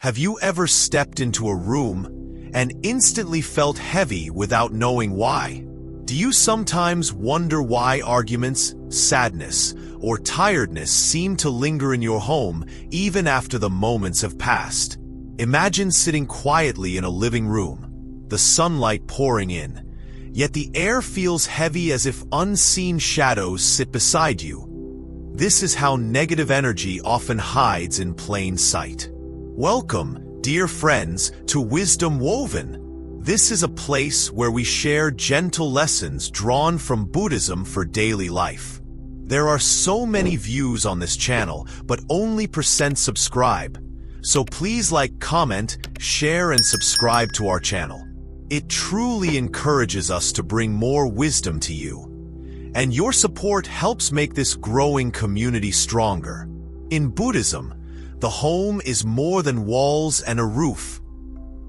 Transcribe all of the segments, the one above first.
Have you ever stepped into a room and instantly felt heavy without knowing why? Do you sometimes wonder why arguments, sadness, or tiredness seem to linger in your home even after the moments have passed? Imagine sitting quietly in a living room, the sunlight pouring in, yet the air feels heavy as if unseen shadows sit beside you. This is how negative energy often hides in plain sight. Welcome, dear friends, to Wisdom Woven. This is a place where we share gentle lessons drawn from Buddhism for daily life. There are so many views on this channel, but only % subscribe. So please like, comment, share, and subscribe to our channel. It truly encourages us to bring more wisdom to you. And your support helps make this growing community stronger. In Buddhism, the home is more than walls and a roof.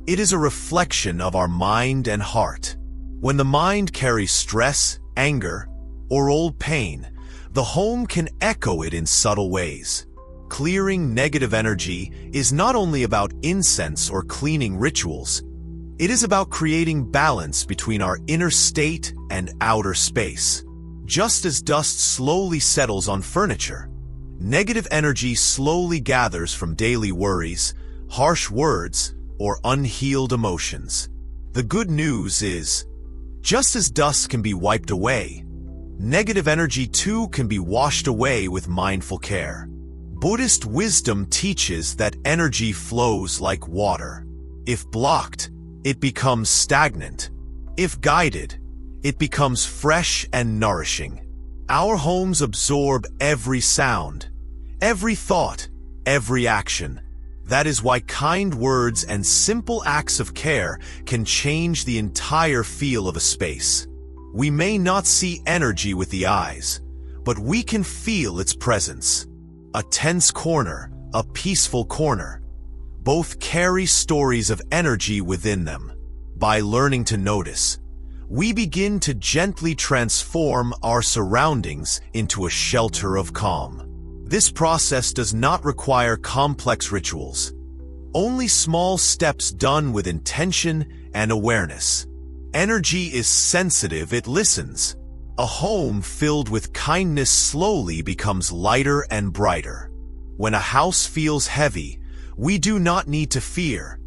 It is a reflection of our mind and heart. When the mind carries stress, anger, or old pain, the home can echo it in subtle ways. Clearing negative energy is not only about incense or cleaning rituals. It is about creating balance between our inner state and outer space. Just as dust slowly settles on furniture, negative energy slowly gathers from daily worries, harsh words, or unhealed emotions. The good news is, just as dust can be wiped away, negative energy too can be washed away with mindful care. Buddhist wisdom teaches that energy flows like water. If blocked, it becomes stagnant. If guided, it becomes fresh and nourishing. Our homes absorb every sound, every thought, every action. That is why kind words and simple acts of care can change the entire feel of a space. We may not see energy with the eyes, but we can feel its presence. A tense corner, a peaceful corner. Both carry stories of energy within them. By learning to notice, we begin to gently transform our surroundings into a shelter of calm. This process does not require complex rituals, only small steps done with intention and awareness. Energy is sensitive, it listens. A home filled with kindness slowly becomes lighter and brighter. When a house feels heavy, we do not need to fear.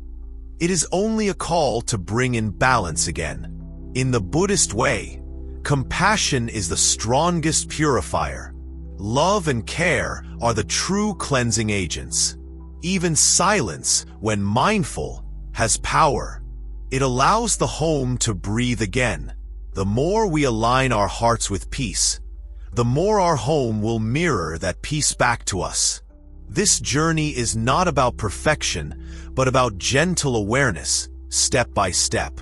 It is only a call to bring in balance again. In the Buddhist way, compassion is the strongest purifier. Love and care are the true cleansing agents. Even silence, when mindful, has power. It allows the home to breathe again. The more we align our hearts with peace, the more our home will mirror that peace back to us. This journey is not about perfection, but about gentle awareness, step by step.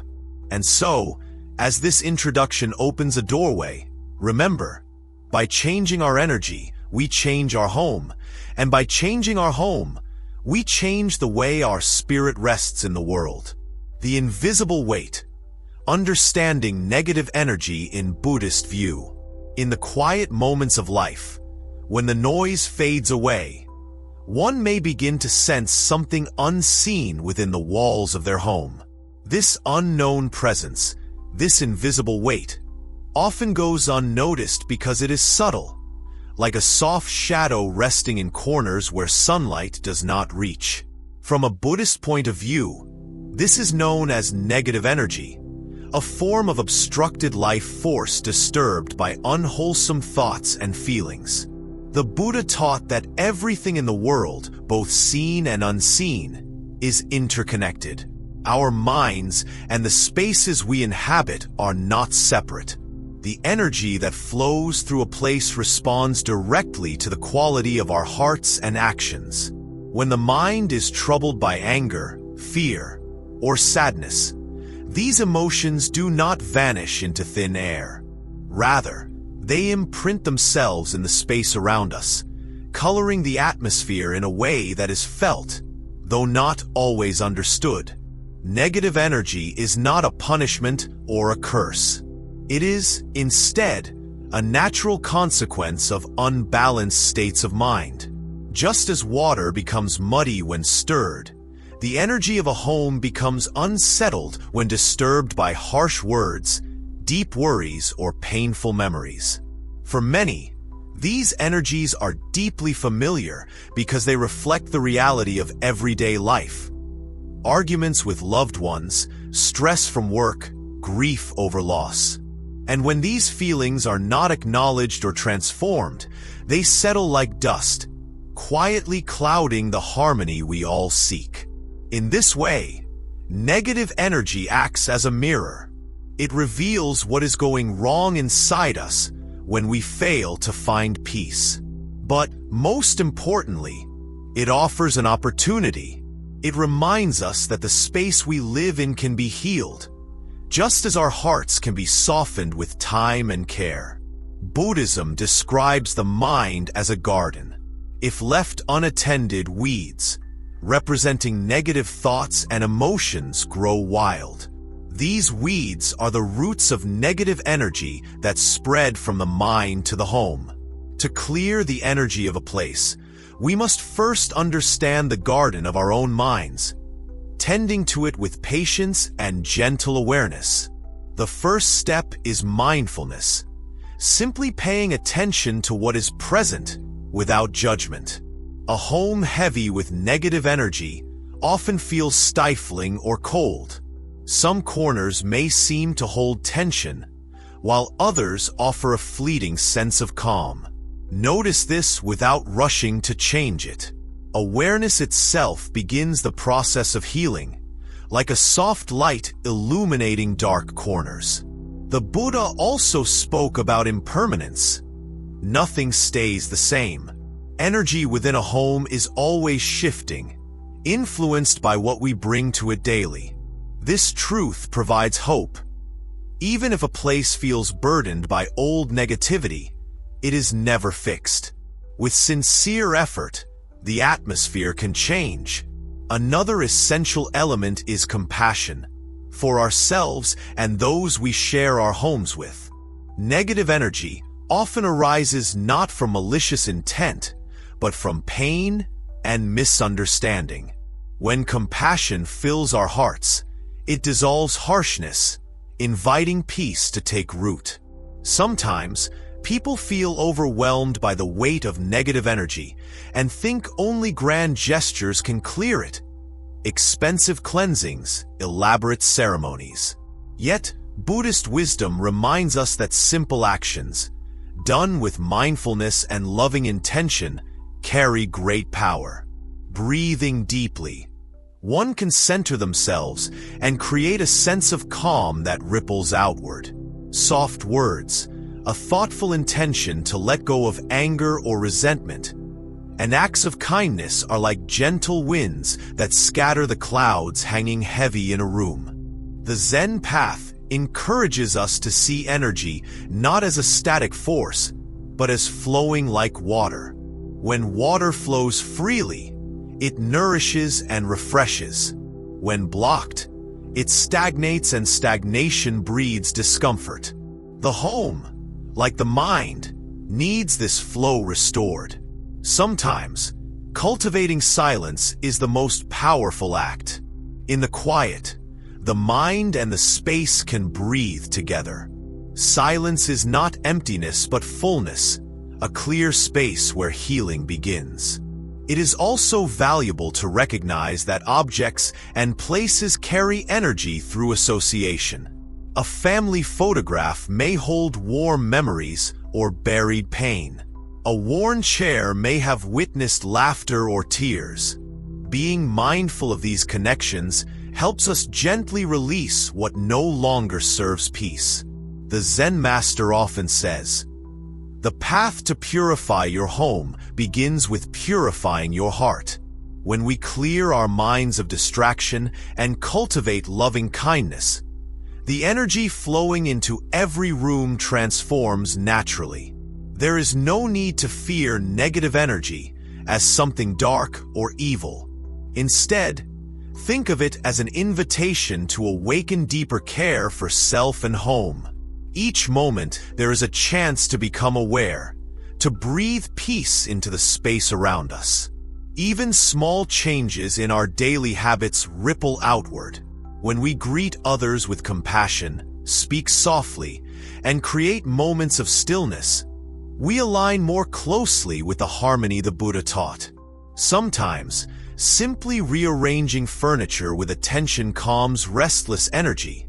And so, as this introduction opens a doorway, remember, by changing our energy, we change our home, and by changing our home, we change the way our spirit rests in the world. The invisible weight, understanding negative energy in Buddhist view. In the quiet moments of life, when the noise fades away, one may begin to sense something unseen within the walls of their home. This unknown presence, this invisible weight, often goes unnoticed because it is subtle, like a soft shadow resting in corners where sunlight does not reach. From a Buddhist point of view, this is known as negative energy, a form of obstructed life force disturbed by unwholesome thoughts and feelings. The Buddha taught that everything in the world, both seen and unseen, is interconnected. Our minds and the spaces we inhabit are not separate. The energy that flows through a place responds directly to the quality of our hearts and actions. When the mind is troubled by anger, fear, or sadness, these emotions do not vanish into thin air. Rather, they imprint themselves in the space around us, coloring the atmosphere in a way that is felt, though not always understood. Negative energy is not a punishment or a curse. It is, instead, a natural consequence of unbalanced states of mind. Just as water becomes muddy when stirred, The energy of a home becomes unsettled when disturbed by harsh words, deep worries, or painful memories. For many, these energies are deeply familiar because they reflect the reality of everyday life. Arguments with loved ones, stress from work, grief over loss. And when these feelings are not acknowledged or transformed, they settle like dust, quietly clouding the harmony we all seek. In this way, negative energy acts as a mirror. It reveals what is going wrong inside us when we fail to find peace. But most importantly, it offers an opportunity. It reminds us that the space we live in can be healed, just as our hearts can be softened with time and care. Buddhism describes the mind as a garden. If left unattended, weeds, representing negative thoughts and emotions, grow wild. These weeds are the roots of negative energy that spread from the mind to the home. To clear the energy of a place, we must first understand the garden of our own minds, tending to it with patience and gentle awareness. The first step is mindfulness, simply paying attention to what is present without judgment. A home heavy with negative energy often feels stifling or cold. Some corners may seem to hold tension, while others offer a fleeting sense of calm. Notice this without rushing to change it. Awareness itself begins the process of healing, like a soft light illuminating dark corners. The Buddha also spoke about impermanence. Nothing stays the same. Energy within a home is always shifting, influenced by what we bring to it daily. This truth provides hope. Even if a place feels burdened by old negativity, it is never fixed. With sincere effort, the atmosphere can change. Another essential element is compassion, for ourselves and those we share our homes with. Negative energy often arises not from malicious intent, but from pain and misunderstanding. When compassion fills our hearts, it dissolves harshness, inviting peace to take root. Sometimes, people feel overwhelmed by the weight of negative energy and think only grand gestures can clear it. Expensive cleansings, elaborate ceremonies. Yet, Buddhist wisdom reminds us that simple actions, done with mindfulness and loving intention, carry great power. Breathing deeply, one can center themselves and create a sense of calm that ripples outward. Soft words, a thoughtful intention to let go of anger or resentment, and acts of kindness are like gentle winds that scatter the clouds hanging heavy in a room. The Zen path encourages us to see energy not as a static force, but as flowing like water. When water flows freely, it nourishes and refreshes. When blocked, it stagnates, and stagnation breeds discomfort. The home, like the mind, needs this flow restored. Sometimes, cultivating silence is the most powerful act. In the quiet, the mind and the space can breathe together. Silence is not emptiness but fullness, a clear space where healing begins. It is also valuable to recognize that objects and places carry energy through association. A family photograph may hold warm memories or buried pain. A worn chair may have witnessed laughter or tears. Being mindful of these connections helps us gently release what no longer serves peace. The Zen master often says, "The path to purify your home begins with purifying your heart." When we clear our minds of distraction and cultivate loving kindness, the energy flowing into every room transforms naturally. There is no need to fear negative energy as something dark or evil. Instead, think of it as an invitation to awaken deeper care for self and home. Each moment, there is a chance to become aware, to breathe peace into the space around us. Even small changes in our daily habits ripple outward. When we greet others with compassion, speak softly, and create moments of stillness, we align more closely with the harmony the Buddha taught. Sometimes, simply rearranging furniture with attention calms restless energy,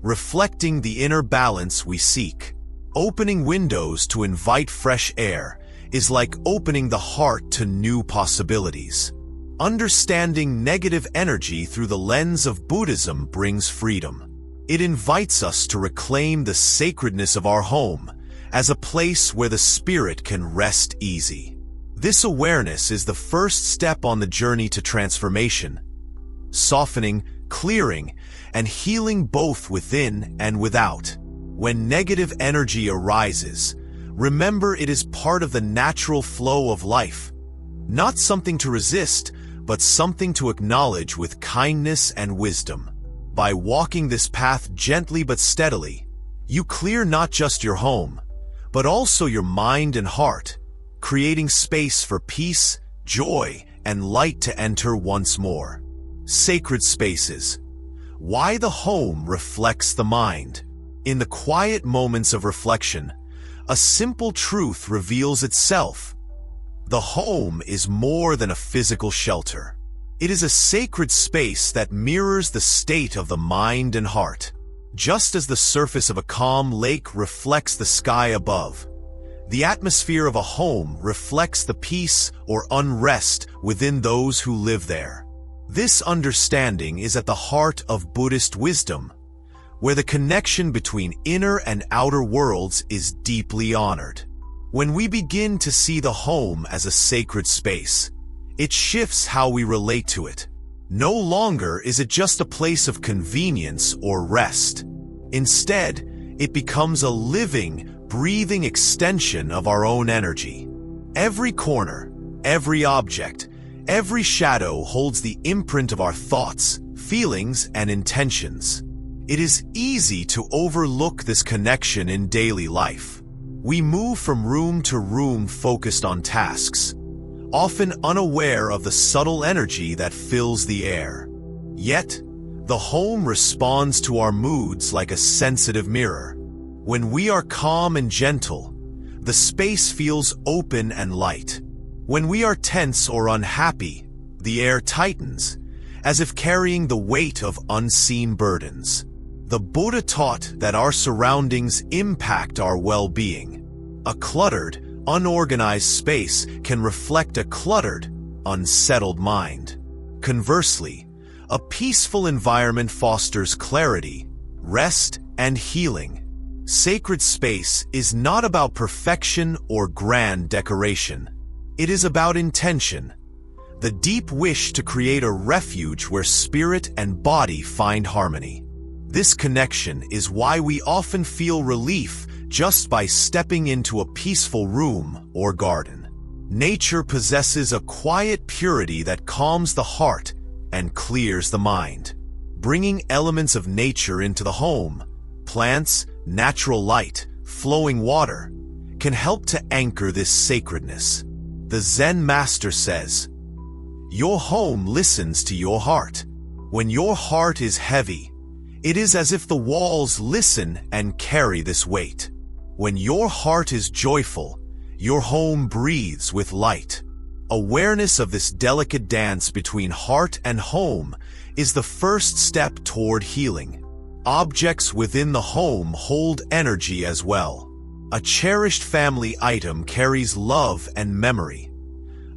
reflecting the inner balance we seek. Opening windows to invite fresh air is like opening the heart to new possibilities. Understanding negative energy through the lens of Buddhism brings freedom. It invites us to reclaim the sacredness of our home as a place where the spirit can rest easy. This awareness is the first step on the journey to transformation, softening, clearing, and healing both within and without. When negative energy arises, remember it is part of the natural flow of life, not something to resist, but something to acknowledge with kindness and wisdom. By walking this path gently but steadily, you clear not just your home, but also your mind and heart, creating space for peace, joy, and light to enter once more. Sacred spaces. Why the home reflects the mind. In the quiet moments of reflection, a simple truth reveals itself. The home is more than a physical shelter. It is a sacred space that mirrors the state of the mind and heart. Just as the surface of a calm lake reflects the sky above, the atmosphere of a home reflects the peace or unrest within those who live there. This understanding is at the heart of Buddhist wisdom, where the connection between inner and outer worlds is deeply honored. When we begin to see the home as a sacred space, it shifts how we relate to it. No longer is it just a place of convenience or rest. Instead, it becomes a living, breathing extension of our own energy. Every corner, every object, every shadow holds the imprint of our thoughts, feelings, and intentions. It is easy to overlook this connection in daily life. We move from room to room focused on tasks, often unaware of the subtle energy that fills the air. Yet, the home responds to our moods like a sensitive mirror. When we are calm and gentle, the space feels open and light. When we are tense or unhappy, the air tightens, as if carrying the weight of unseen burdens. The Buddha taught that our surroundings impact our well-being. A cluttered, unorganized space can reflect a cluttered, unsettled mind. Conversely, a peaceful environment fosters clarity, rest, and healing. Sacred space is not about perfection or grand decoration. It is about intention, the deep wish to create a refuge where spirit and body find harmony. This connection is why we often feel relief just by stepping into a peaceful room or garden. Nature possesses a quiet purity that calms the heart and clears the mind. Bringing elements of nature into the home, plants, natural light, flowing water, can help to anchor this sacredness. The Zen master says, "Your home listens to your heart. When your heart is heavy, it is as if the walls listen and carry this weight. When your heart is joyful, your home breathes with light." Awareness of this delicate dance between heart and home is the first step toward healing. Objects within the home hold energy as well. A cherished family item carries love and memory.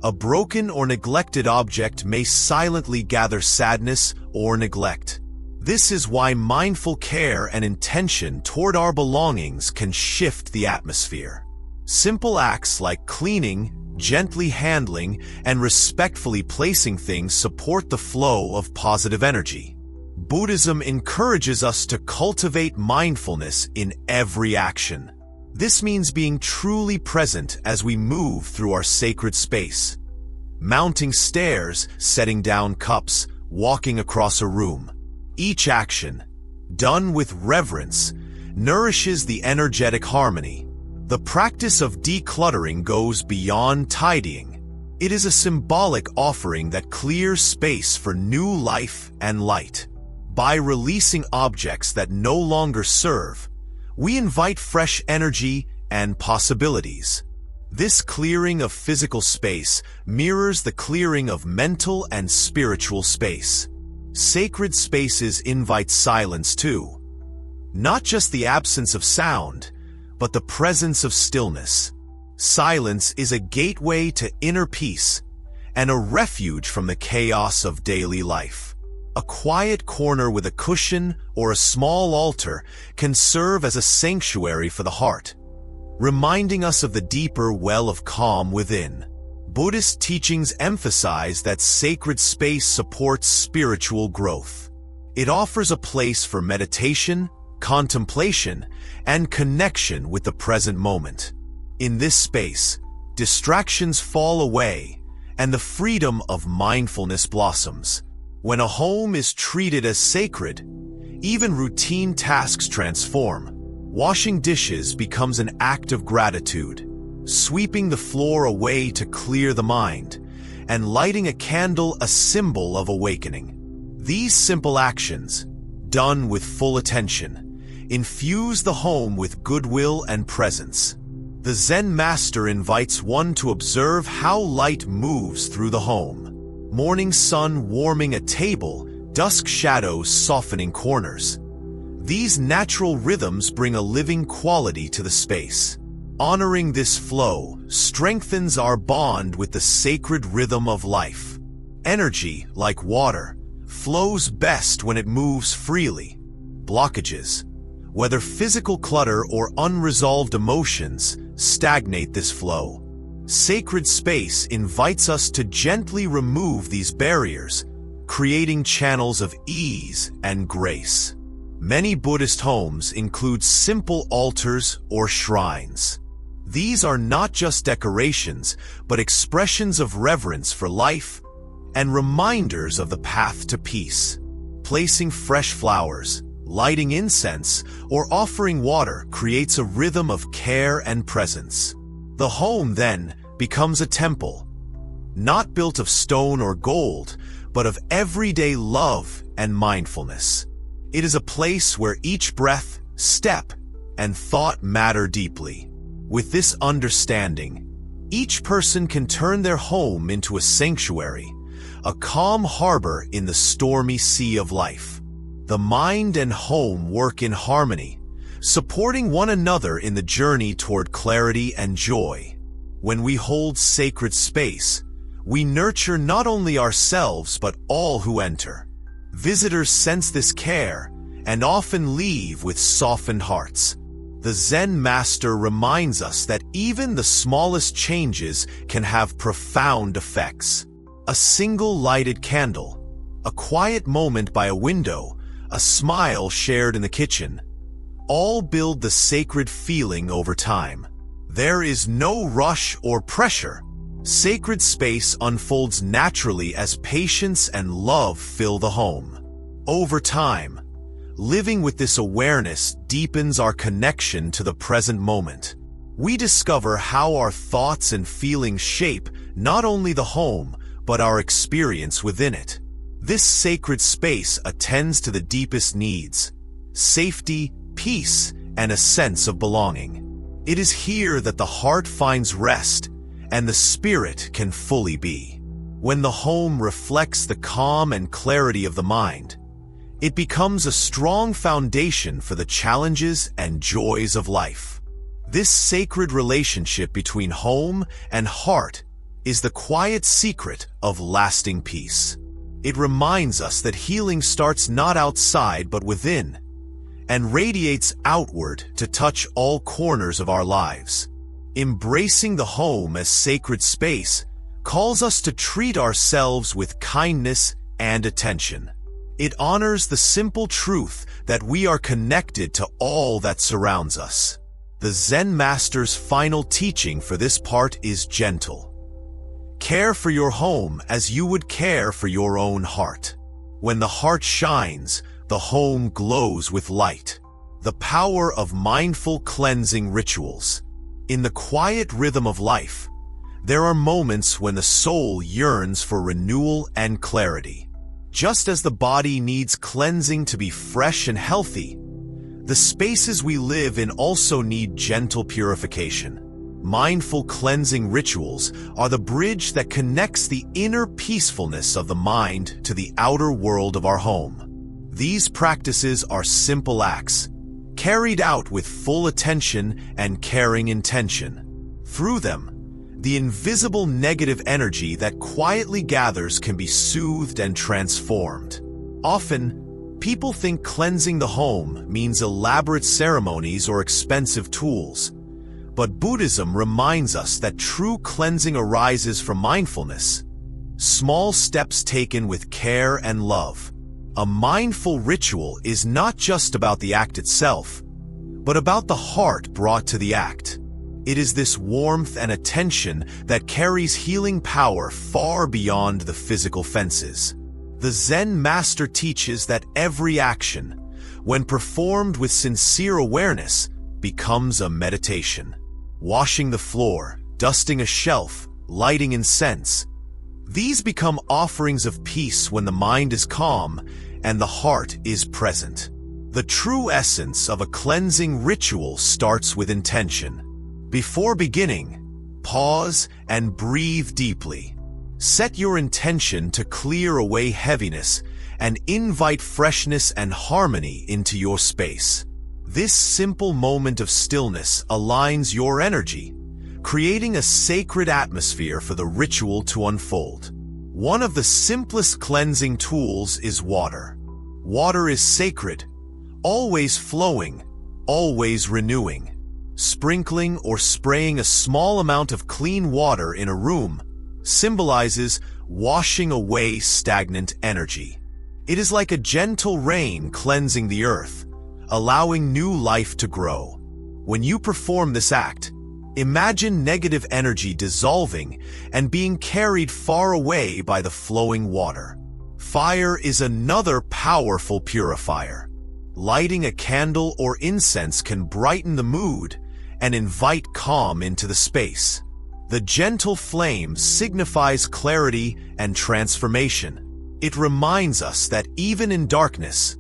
A broken or neglected object may silently gather sadness or neglect. This is why mindful care and intention toward our belongings can shift the atmosphere. Simple acts like cleaning, gently handling, and respectfully placing things support the flow of positive energy. Buddhism encourages us to cultivate mindfulness in every action. This means being truly present as we move through our sacred space. Mounting stairs, setting down cups, walking across a room. Each action, done with reverence, nourishes the energetic harmony. The practice of decluttering goes beyond tidying. It is a symbolic offering that clears space for new life and light. By releasing objects that no longer serve, we invite fresh energy and possibilities. This clearing of physical space mirrors the clearing of mental and spiritual space. Sacred spaces invite silence too. Not just the absence of sound, but the presence of stillness. Silence is a gateway to inner peace and a refuge from the chaos of daily life. A quiet corner with a cushion or a small altar can serve as a sanctuary for the heart, reminding us of the deeper well of calm within. Buddhist teachings emphasize that sacred space supports spiritual growth. It offers a place for meditation, contemplation, and connection with the present moment. In this space, distractions fall away and the freedom of mindfulness blossoms. When a home is treated as sacred, even routine tasks transform. Washing dishes becomes an act of gratitude, sweeping the floor away to clear the mind, and lighting a candle a symbol of awakening. These simple actions, done with full attention, infuse the home with goodwill and presence. The Zen master invites one to observe how light moves through the home. Morning sun warming a table, dusk shadows softening corners. These natural rhythms bring a living quality to the space. Honoring this flow strengthens our bond with the sacred rhythm of life. Energy, like water, flows best when it moves freely. Blockages, whether physical clutter or unresolved emotions, stagnate this flow. Sacred space invites us to gently remove these barriers, creating channels of ease and grace. Many Buddhist homes include simple altars or shrines. These are not just decorations, but expressions of reverence for life and reminders of the path to peace. Placing fresh flowers, lighting incense, or offering water creates a rhythm of care and presence. The home, then, becomes a temple, not built of stone or gold, but of everyday love and mindfulness. It is a place where each breath, step, and thought matter deeply. With this understanding, each person can turn their home into a sanctuary, a calm harbor in the stormy sea of life. The mind and home work in harmony, supporting one another in the journey toward clarity and joy. When we hold sacred space, we nurture not only ourselves but all who enter. Visitors sense this care and often leave with softened hearts. The Zen master reminds us that even the smallest changes can have profound effects. A single lighted candle, a quiet moment by a window, a smile shared in the kitchen, all build the sacred feeling over time. There is no rush or pressure. Sacred space unfolds naturally as patience and love fill the home. Over time, living with this awareness deepens our connection to the present moment. We discover how our thoughts and feelings shape not only the home, but our experience within it. This sacred space attends to the deepest needs: safety, peace, and a sense of belonging. It is here that the heart finds rest and the spirit can fully be. When the home reflects the calm and clarity of the mind, it becomes a strong foundation for the challenges and joys of life. This sacred relationship between home and heart is the quiet secret of lasting peace. It reminds us that healing starts not outside but within, and radiates outward to touch all corners of our lives. Embracing the home as sacred space calls us to treat ourselves with kindness and attention. It honors the simple truth that we are connected to all that surrounds us. The Zen master's final teaching for this part is gentle. Care for your home as you would care for your own heart. When the heart shines, the home glows with light. The power of mindful cleansing rituals. In the quiet rhythm of life, there are moments when the soul yearns for renewal and clarity. Just as the body needs cleansing to be fresh and healthy, the spaces we live in also need gentle purification. Mindful cleansing rituals are the bridge that connects the inner peacefulness of the mind to the outer world of our home. These practices are simple acts, carried out with full attention and caring intention. Through them, the invisible negative energy that quietly gathers can be soothed and transformed. Often, people think cleansing the home means elaborate ceremonies or expensive tools. But Buddhism reminds us that true cleansing arises from mindfulness, small steps taken with care and love. A mindful ritual is not just about the act itself, but about the heart brought to the act. It is this warmth and attention that carries healing power far beyond the physical fences. The Zen master teaches that every action, when performed with sincere awareness, becomes a meditation. Washing the floor, dusting a shelf, lighting incense. These become offerings of peace when the mind is calm and the heart is present. The true essence of a cleansing ritual starts with intention. Before beginning, pause and breathe deeply. Set your intention to clear away heaviness and invite freshness and harmony into your space. This simple moment of stillness aligns your energy, creating a sacred atmosphere for the ritual to unfold. One of the simplest cleansing tools is water. Water is sacred, always flowing, always renewing. Sprinkling or spraying a small amount of clean water in a room symbolizes washing away stagnant energy. It is like a gentle rain cleansing the earth, allowing new life to grow. When you perform this act, imagine negative energy dissolving and being carried far away by the flowing water. Fire is another powerful purifier. Lighting a candle or incense can brighten the mood and invite calm into the space. The gentle flame signifies clarity and transformation. It reminds us that even in darkness,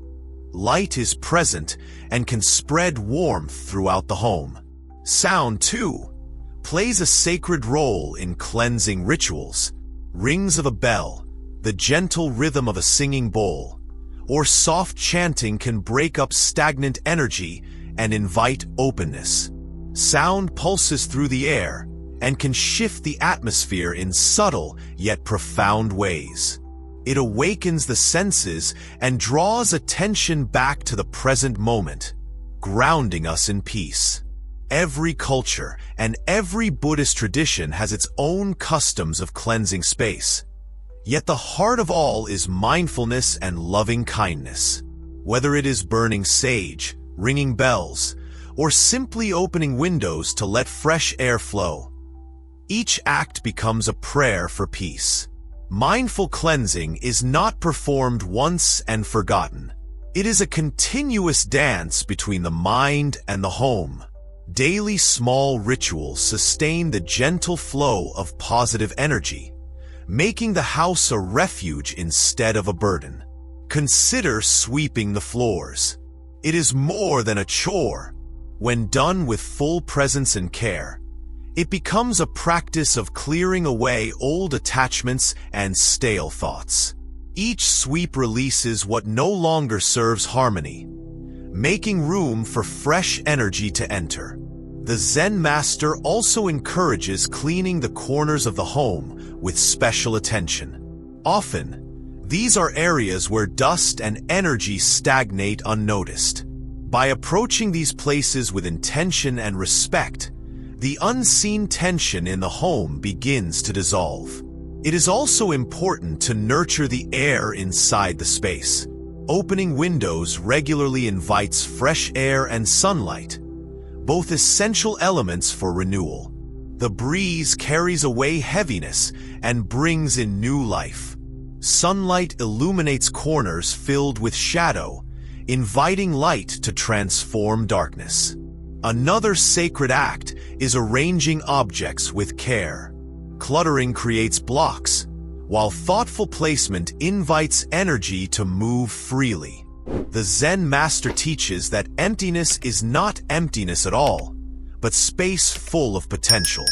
light is present and can spread warmth throughout the home. Sound, too, plays a sacred role in cleansing rituals. Rings of a bell, the gentle rhythm of a singing bowl, or soft chanting can break up stagnant energy and invite openness. Sound pulses through the air and can shift the atmosphere in subtle yet profound ways. It awakens the senses and draws attention back to the present moment, grounding us in peace. Every culture and every Buddhist tradition has its own customs of cleansing space. Yet the heart of all is mindfulness and loving kindness. Whether it is burning sage, ringing bells, or simply opening windows to let fresh air flow, each act becomes a prayer for peace. Mindful cleansing is not performed once and forgotten. It is a continuous dance between the mind and the home. Daily small rituals sustain the gentle flow of positive energy, making the house a refuge instead of a burden. Consider sweeping the floors. It is more than a chore. When done with full presence and care, it becomes a practice of clearing away old attachments and stale thoughts. Each sweep releases what no longer serves harmony, making room for fresh energy to enter. The Zen master also encourages cleaning the corners of the home with special attention. Often, these are areas where dust and energy stagnate unnoticed. By approaching these places with intention and respect, the unseen tension in the home begins to dissolve. It is also important to nurture the air inside the space. Opening windows regularly invites fresh air and sunlight, both essential elements for renewal. The breeze carries away heaviness and brings in new life. Sunlight illuminates corners filled with shadow, inviting light to transform darkness. Another sacred act is arranging objects with care. Cluttering creates blocks, while thoughtful placement invites energy to move freely. The Zen master teaches that emptiness is not emptiness at all, but space full of potential.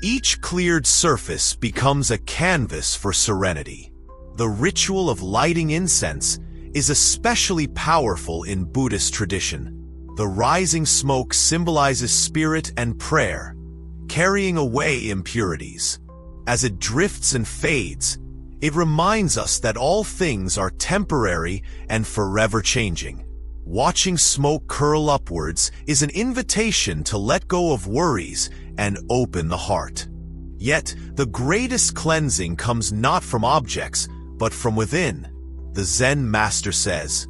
Each cleared surface becomes a canvas for serenity. The ritual of lighting incense is especially powerful in Buddhist tradition. The rising smoke symbolizes spirit and prayer, carrying away impurities. As it drifts and fades, it reminds us that all things are temporary and forever changing. Watching smoke curl upwards is an invitation to let go of worries and open the heart. Yet, the greatest cleansing comes not from objects, but from within. The Zen master says,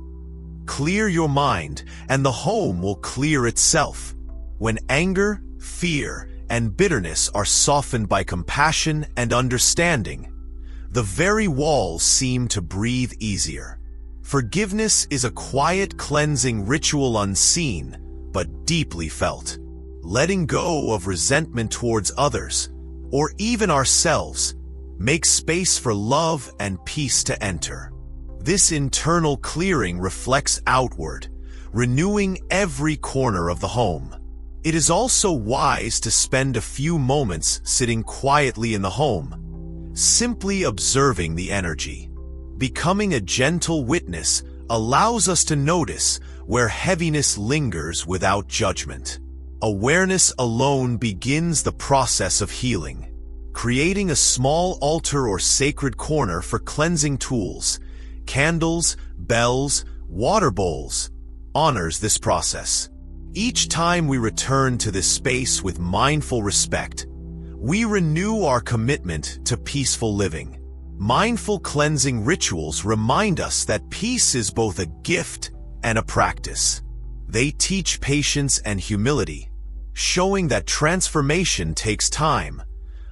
"Clear your mind, and the home will clear itself." When anger, fear, and bitterness are softened by compassion and understanding, the very walls seem to breathe easier. Forgiveness is a quiet cleansing ritual, unseen, but deeply felt. Letting go of resentment towards others, or even ourselves, makes space for love and peace to enter. This internal clearing reflects outward, renewing every corner of the home. It is also wise to spend a few moments sitting quietly in the home, simply observing the energy. Becoming a gentle witness allows us to notice where heaviness lingers without judgment. Awareness alone begins the process of healing. Creating a small altar or sacred corner for cleansing tools, candles, bells, water bowls, honors this process. Each time we return to this space with mindful respect, we renew our commitment to peaceful living. Mindful cleansing rituals remind us that peace is both a gift and a practice. They teach patience and humility, showing that transformation takes time,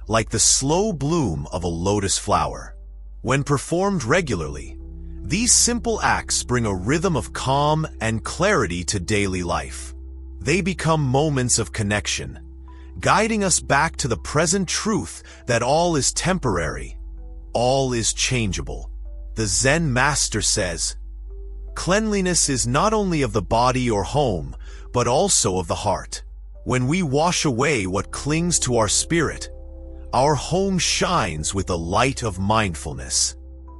like the slow bloom of a lotus flower. When performed regularly, these simple acts bring a rhythm of calm and clarity to daily life. They become moments of connection, guiding us back to the present truth that all is temporary, all is changeable. The Zen master says, "Cleanliness is not only of the body or home, but also of the heart." When we wash away what clings to our spirit, our home shines with the light of mindfulness.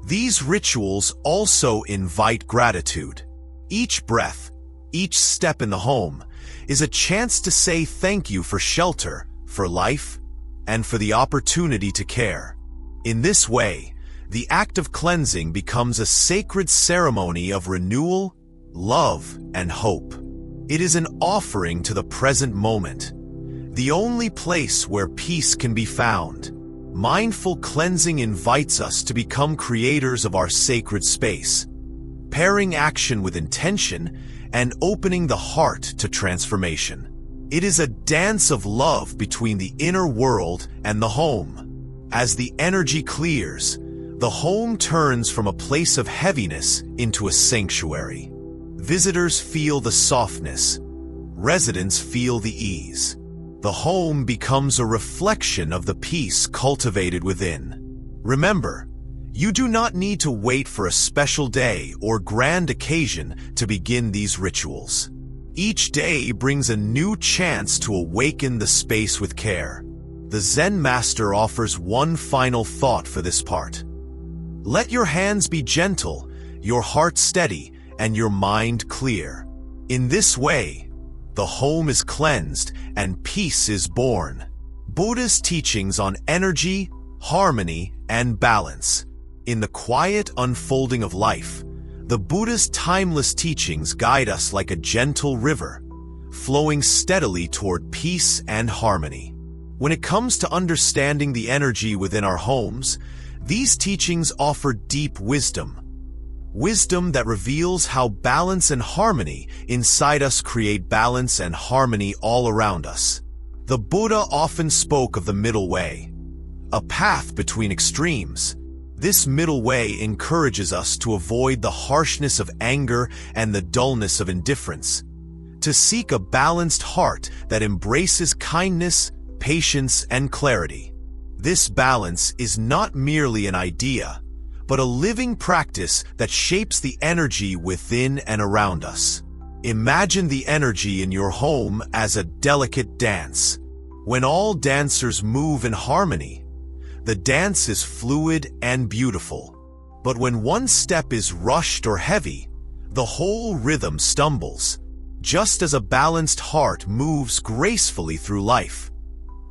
These rituals also invite gratitude. Each breath, each step in the home, is a chance to say thank you for shelter, for life, and for the opportunity to care. In this way, the act of cleansing becomes a sacred ceremony of renewal, love, and hope. It is an offering to the present moment, the only place where peace can be found. Mindful cleansing invites us to become creators of our sacred space, pairing action with intention and opening the heart to transformation. It is a dance of love between the inner world and the home. As the energy clears, the home turns from a place of heaviness into a sanctuary. Visitors feel the softness, residents feel the ease. The home becomes a reflection of the peace cultivated within. Remember, you do not need to wait for a special day or grand occasion to begin these rituals. Each day brings a new chance to awaken the space with care. The Zen master offers one final thought for this part. Let your hands be gentle, your heart steady, and your mind clear. In this way, the home is cleansed and peace is born. Buddha's teachings on energy, harmony, and balance. In the quiet unfolding of life, the Buddha's timeless teachings guide us like a gentle river, flowing steadily toward peace and harmony. When it comes to understanding the energy within our homes, these teachings offer deep wisdom. Wisdom that reveals how balance and harmony inside us create balance and harmony all around us. The Buddha often spoke of the middle way, a path between extremes. This middle way encourages us to avoid the harshness of anger and the dullness of indifference, to seek a balanced heart that embraces kindness, patience, and clarity. This balance is not merely an idea, but a living practice that shapes the energy within and around us. Imagine the energy in your home as a delicate dance. When all dancers move in harmony, the dance is fluid and beautiful. But when one step is rushed or heavy, the whole rhythm stumbles. Just as a balanced heart moves gracefully through life,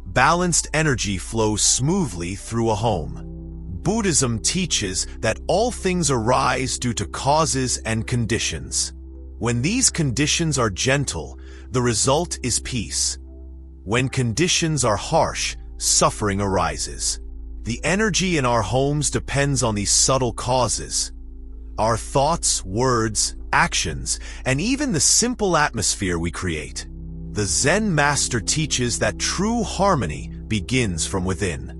balanced energy flows smoothly through a home. Buddhism teaches that all things arise due to causes and conditions. When these conditions are gentle, the result is peace. When conditions are harsh, suffering arises. The energy in our homes depends on these subtle causes. Our thoughts, words, actions, and even the simple atmosphere we create. The Zen master teaches that true harmony begins from within.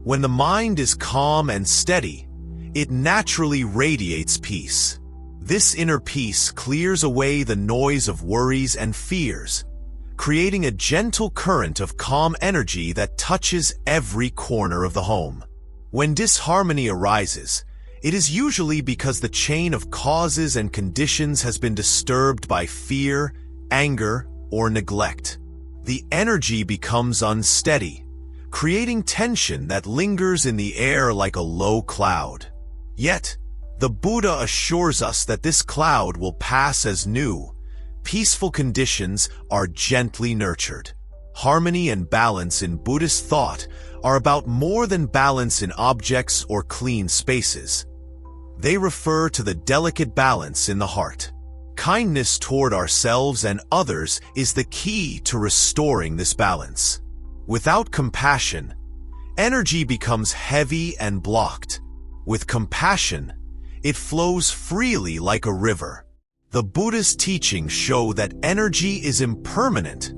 When the mind is calm and steady, it naturally radiates peace. This inner peace clears away the noise of worries and fears, creating a gentle current of calm energy that touches every corner of the home. When disharmony arises, it is usually because the chain of causes and conditions has been disturbed by fear, anger, or neglect. The energy becomes unsteady, creating tension that lingers in the air like a low cloud. Yet, the Buddha assures us that this cloud will pass as new. Peaceful conditions are gently nurtured. Harmony and balance in Buddhist thought are about more than balance in objects or clean spaces. They refer to the delicate balance in the heart. Kindness toward ourselves and others is the key to restoring this balance. Without compassion, energy becomes heavy and blocked. With compassion, it flows freely like a river. The Buddha's teachings show that energy is impermanent,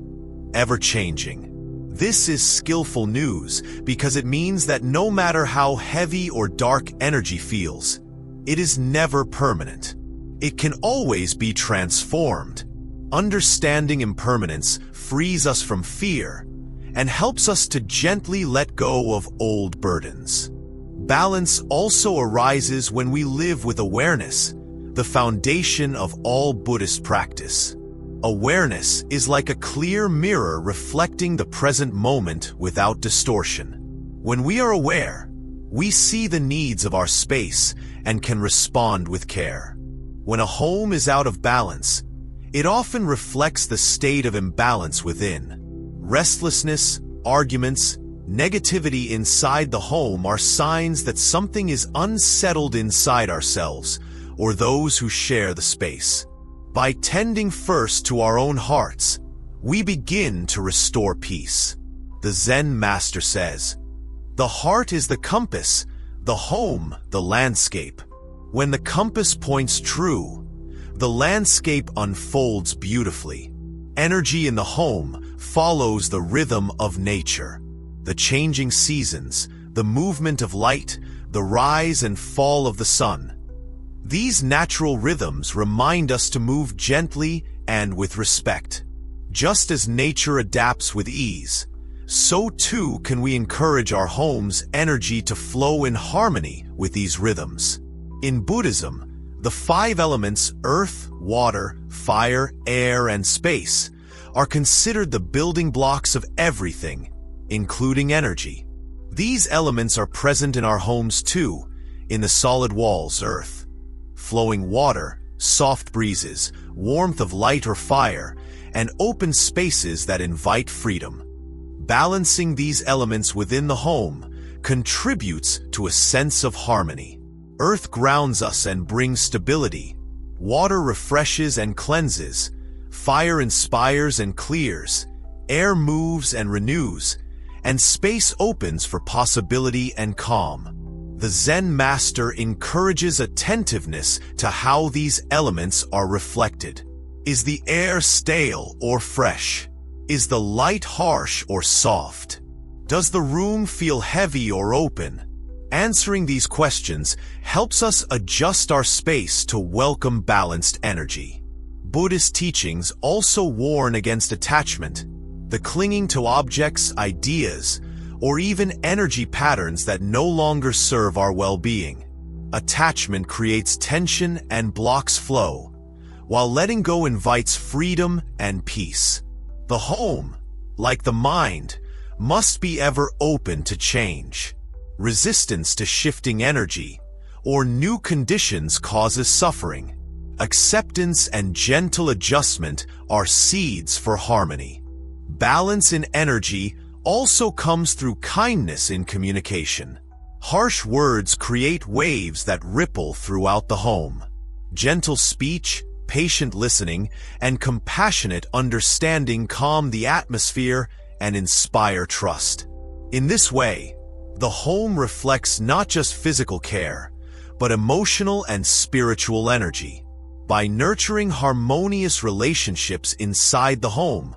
ever-changing. This is skillful news because it means that no matter how heavy or dark energy feels, it is never permanent. It can always be transformed. Understanding impermanence frees us from fear and helps us to gently let go of old burdens. Balance also arises when we live with awareness, the foundation of all Buddhist practice. Awareness is like a clear mirror reflecting the present moment without distortion. When we are aware, we see the needs of our space and can respond with care. When a home is out of balance, it often reflects the state of imbalance within. Restlessness, arguments, negativity inside the home are signs that something is unsettled inside ourselves or those who share the space. By tending first to our own hearts, we begin to restore peace. The Zen master says, "The heart is the compass, the home the landscape." When the compass points true, the landscape unfolds beautifully. Energy in the home follows the rhythm of nature. The changing seasons, the movement of light, the rise and fall of the sun. These natural rhythms remind us to move gently and with respect. Just as nature adapts with ease, so too can we encourage our home's energy to flow in harmony with these rhythms. In Buddhism, the 5 elements earth, water, fire, air, and space are considered the building blocks of everything, including energy. These elements are present in our homes too, in the solid walls, earth, flowing water, soft breezes, warmth of light or fire, and open spaces that invite freedom. Balancing these elements within the home contributes to a sense of harmony. Earth grounds us and brings stability. Water refreshes and cleanses. Fire inspires and clears. Air moves and renews. And space opens for possibility and calm. The Zen master encourages attentiveness to how these elements are reflected. Is the air stale or fresh? Is the light harsh or soft? Does the room feel heavy or open? Answering these questions helps us adjust our space to welcome balanced energy. Buddhist teachings also warn against attachment, the clinging to objects, ideas, or even energy patterns that no longer serve our well-being. Attachment creates tension and blocks flow, while letting go invites freedom and peace. The home, like the mind, must be ever open to change. Resistance to shifting energy or new conditions causes suffering. Acceptance and gentle adjustment are seeds for harmony. Balance in energy also comes through kindness in communication. Harsh words create waves that ripple throughout the home. Gentle speech, patient listening, and compassionate understanding calm the atmosphere and inspire trust. In this way, the home reflects not just physical care, but emotional and spiritual energy. By nurturing harmonious relationships inside the home,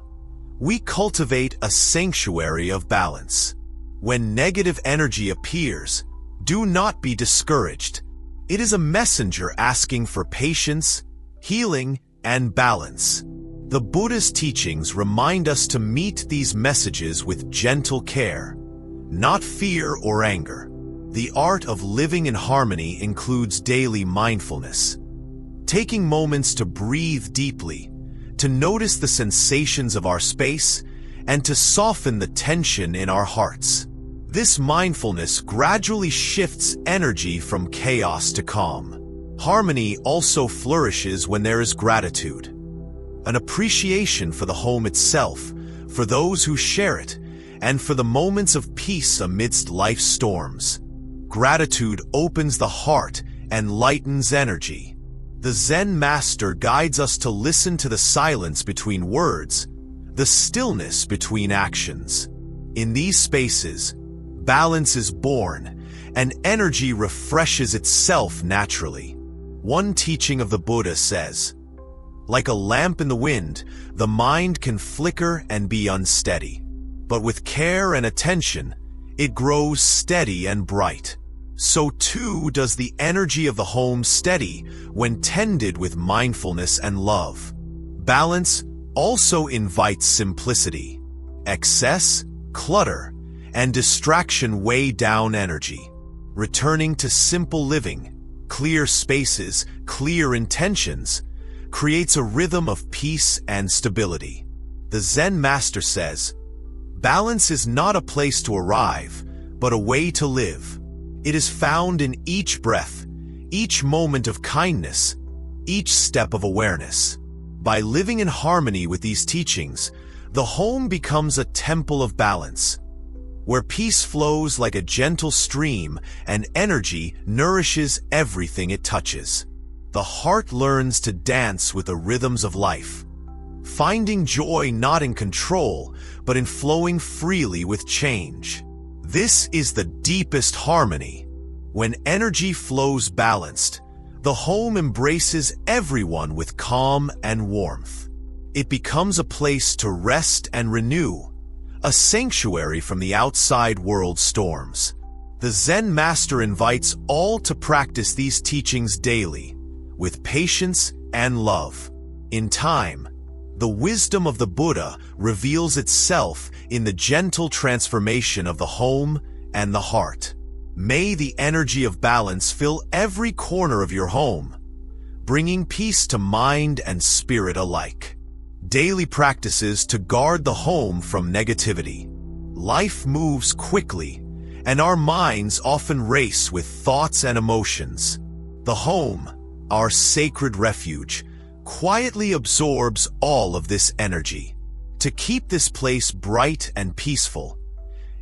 we cultivate a sanctuary of balance. When negative energy appears, do not be discouraged. It is a messenger asking for patience, healing, and balance. The Buddhist teachings remind us to meet these messages with gentle care, not fear or anger. The art of living in harmony includes daily mindfulness, taking moments to breathe deeply, to notice the sensations of our space, and to soften the tension in our hearts. This mindfulness gradually shifts energy from chaos to calm. Harmony also flourishes when there is gratitude, an appreciation for the home itself, for those who share it, and for the moments of peace amidst life's storms. Gratitude opens the heart and lightens energy. The Zen master guides us to listen to the silence between words, the stillness between actions. In these spaces, balance is born, and energy refreshes itself naturally. One teaching of the Buddha says, "Like a lamp in the wind, the mind can flicker and be unsteady. But with care and attention, it grows steady and bright. So too does the energy of the home steady when tended with mindfulness and love." Balance also invites simplicity. Excess, clutter, and distraction weigh down energy. Returning to simple living, clear spaces, clear intentions, creates a rhythm of peace and stability. The Zen master says, "Balance is not a place to arrive, but a way to live. It is found in each breath, each moment of kindness, each step of awareness." By living in harmony with these teachings, the home becomes a temple of balance, where peace flows like a gentle stream and energy nourishes everything it touches. The heart learns to dance with the rhythms of life, finding joy not in control, but in flowing freely with change. This is the deepest harmony. When energy flows balanced, the home embraces everyone with calm and warmth. It becomes a place to rest and renew, a sanctuary from the outside world's storms. The Zen master invites all to practice these teachings daily, with patience and love. In time, the wisdom of the Buddha reveals itself in the gentle transformation of the home and the heart. May the energy of balance fill every corner of your home, bringing peace to mind and spirit alike. Daily practices to guard the home from negativity. Life moves quickly, and our minds often race with thoughts and emotions. The home, our sacred refuge, quietly absorbs all of this energy. To keep this place bright and peaceful,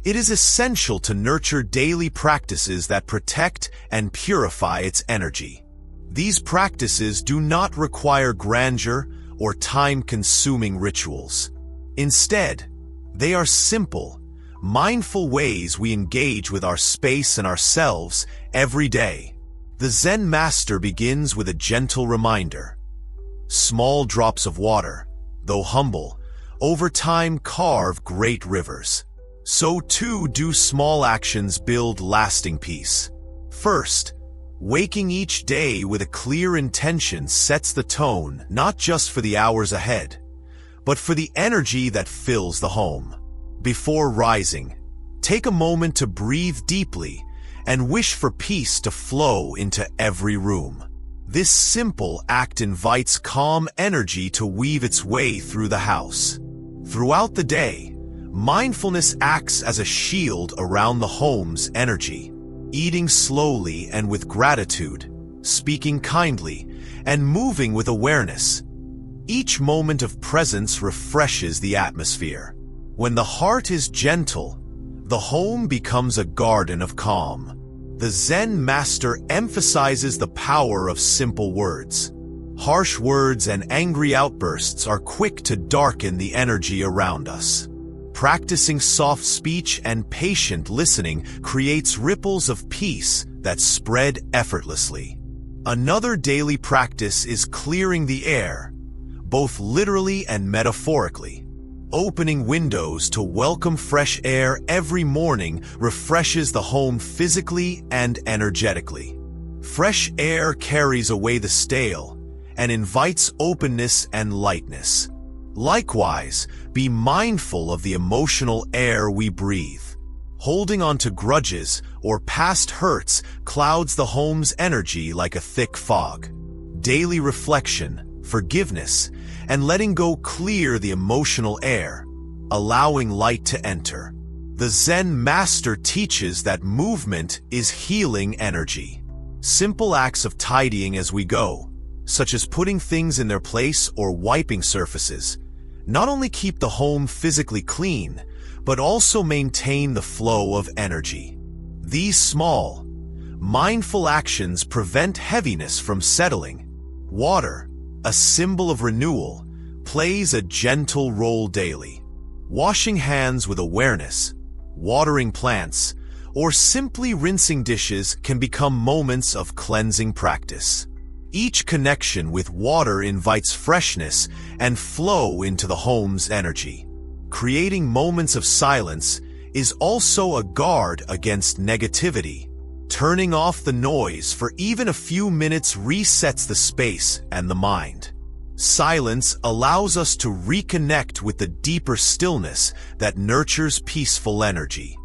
it is essential to nurture daily practices that protect and purify its energy. These practices do not require grandeur or time-consuming rituals. Instead, they are simple, mindful ways we engage with our space and ourselves every day. The Zen master begins with a gentle reminder. Small drops of water, though humble, over time carve great rivers. So too do small actions build lasting peace. First, waking each day with a clear intention sets the tone not just for the hours ahead, but for the energy that fills the home. Before rising, Take a moment to breathe deeply and wish for peace to flow into every room. This simple act invites calm energy to weave its way through the house. Throughout the day, mindfulness acts as a shield around the home's energy. Eating slowly and with gratitude, speaking kindly, and moving with awareness. Each moment of presence refreshes the atmosphere. When the heart is gentle, the home becomes a garden of calm. The Zen master emphasizes the power of simple words. Harsh words and angry outbursts are quick to darken the energy around us. Practicing soft speech and patient listening creates ripples of peace that spread effortlessly. Another daily practice is clearing the air, both literally and metaphorically. Opening windows to welcome fresh air every morning refreshes the home physically and energetically. Fresh air carries away the stale and invites openness and lightness. Likewise, be mindful of the emotional air we breathe. Holding on to grudges or past hurts clouds the home's energy like a thick fog. Daily reflection, forgiveness, and letting go clear the emotional air, allowing light to enter. The Zen master teaches that movement is healing energy. Simple acts of tidying as we go, such as putting things in their place or wiping surfaces, not only keep the home physically clean, but also maintain the flow of energy. These small, mindful actions prevent heaviness from settling. Water, a symbol of renewal, plays a gentle role daily. Washing hands with awareness, watering plants, or simply rinsing dishes can become moments of cleansing practice. Each connection with water invites freshness and flow into the home's energy. Creating moments of silence is also a guard against negativity. Turning off the noise for even a few minutes resets the space and the mind. Silence allows us to reconnect with the deeper stillness that nurtures peaceful energy.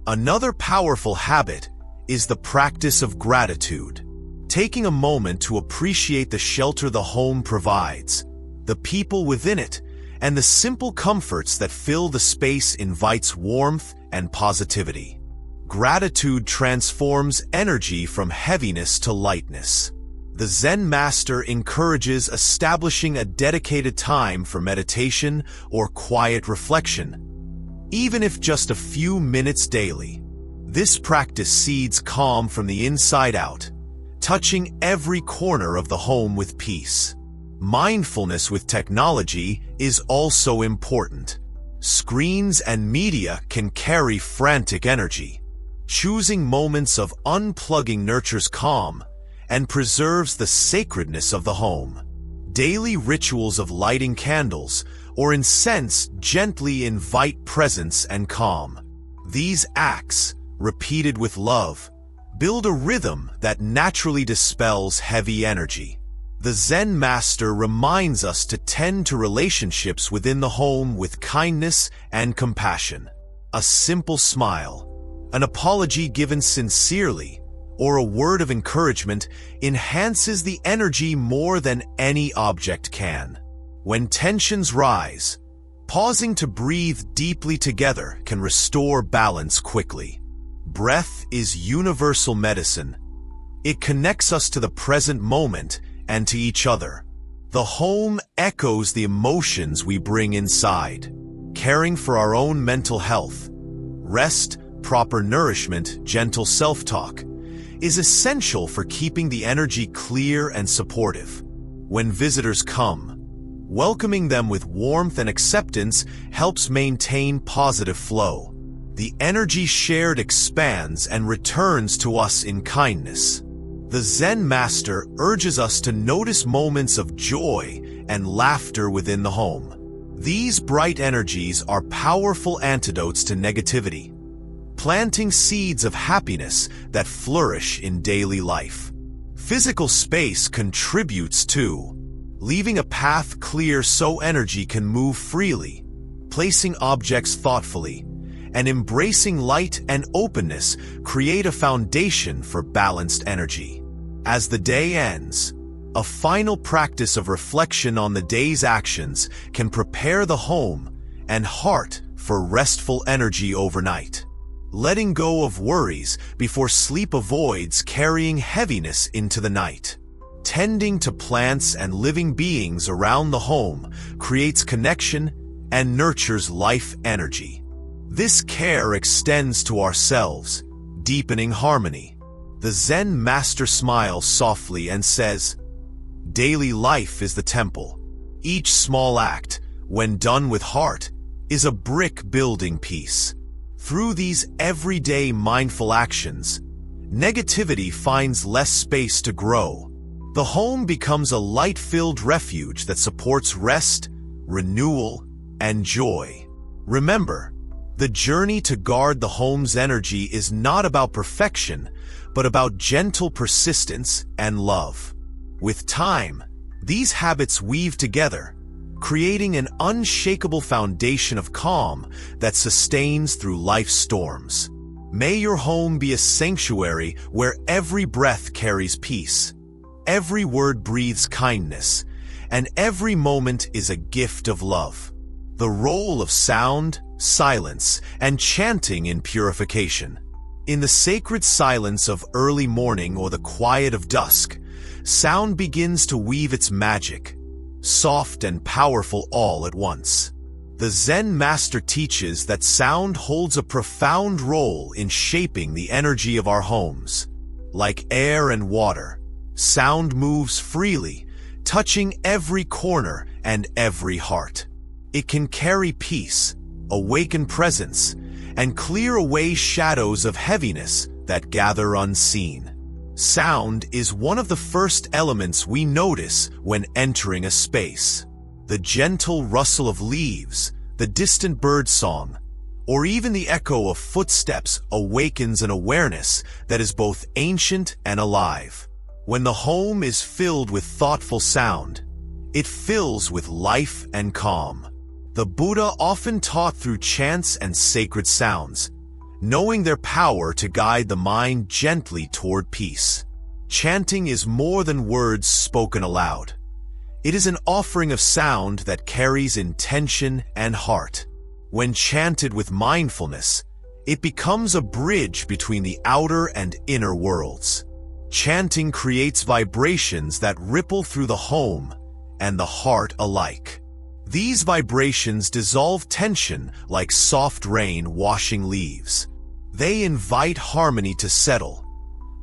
Another powerful habit is the practice of gratitude. Taking a moment to appreciate the shelter the home provides, the people within it, and the simple comforts that fill the space invites warmth and positivity. Gratitude transforms energy from heaviness to lightness. The Zen master encourages establishing a dedicated time for meditation or quiet reflection, even if just a few minutes daily. This practice seeds calm from the inside out, touching every corner of the home with peace. Mindfulness with technology is also important. Screens and media can carry frantic energy. Choosing moments of unplugging nurtures calm and preserves the sacredness of the home. Daily rituals of lighting candles or incense gently invite presence and calm. These acts, repeated with love, build a rhythm that naturally dispels heavy energy. The Zen master reminds us to tend to relationships within the home with kindness and compassion. A simple smile, an apology given sincerely, or a word of encouragement enhances the energy more than any object can. When tensions rise, pausing to breathe deeply together can restore balance quickly. Breath is universal medicine. It connects us to the present moment and to each other. The home echoes the emotions we bring inside. Caring for our own mental health, rest, proper nourishment, gentle self-talk, is essential for keeping the energy clear and supportive. When visitors come, welcoming them with warmth and acceptance helps maintain positive flow. The energy shared expands and returns to us in kindness. The Zen master urges us to notice moments of joy and laughter within the home. These bright energies are powerful antidotes to negativity, planting seeds of happiness that flourish in daily life. Physical space contributes too, leaving a path clear so energy can move freely, placing objects thoughtfully, and embracing light and openness create a foundation for balanced energy. As the day ends, a final practice of reflection on the day's actions can prepare the home and heart for restful energy overnight. Letting go of worries before sleep avoids carrying heaviness into the night. Tending to plants and living beings around the home creates connection and nurtures life energy. This care extends to ourselves, deepening harmony. The Zen master smiles softly and says, "Daily life is the temple. Each small act, when done with heart, is a brick building peace." Through these everyday mindful actions, negativity finds less space to grow. The home becomes a light-filled refuge that supports rest, renewal, and joy. Remember, the journey to guard the home's energy is not about perfection, but about gentle persistence and love. With time, these habits weave together, creating an unshakable foundation of calm that sustains through life's storms. May your home be a sanctuary where every breath carries peace, every word breathes kindness, and every moment is a gift of love. The role of sound, silence, and chanting in purification. In the sacred silence of early morning or the quiet of dusk, sound begins to weave its magic, soft and powerful all at once. The Zen master teaches that sound holds a profound role in shaping the energy of our homes. Like air and water, sound moves freely, touching every corner and every heart. It can carry peace, awaken presence, and clear away shadows of heaviness that gather unseen. Sound is one of the first elements we notice when entering a space. The gentle rustle of leaves, the distant bird song, or even the echo of footsteps awakens an awareness that is both ancient and alive. When the home is filled with thoughtful sound, it fills with life and calm. The Buddha often taught through chants and sacred sounds, knowing their power to guide the mind gently toward peace. Chanting is more than words spoken aloud. It is an offering of sound that carries intention and heart. When chanted with mindfulness, it becomes a bridge between the outer and inner worlds. Chanting creates vibrations that ripple through the home and the heart alike. These vibrations dissolve tension like soft rain washing leaves. They invite harmony to settle,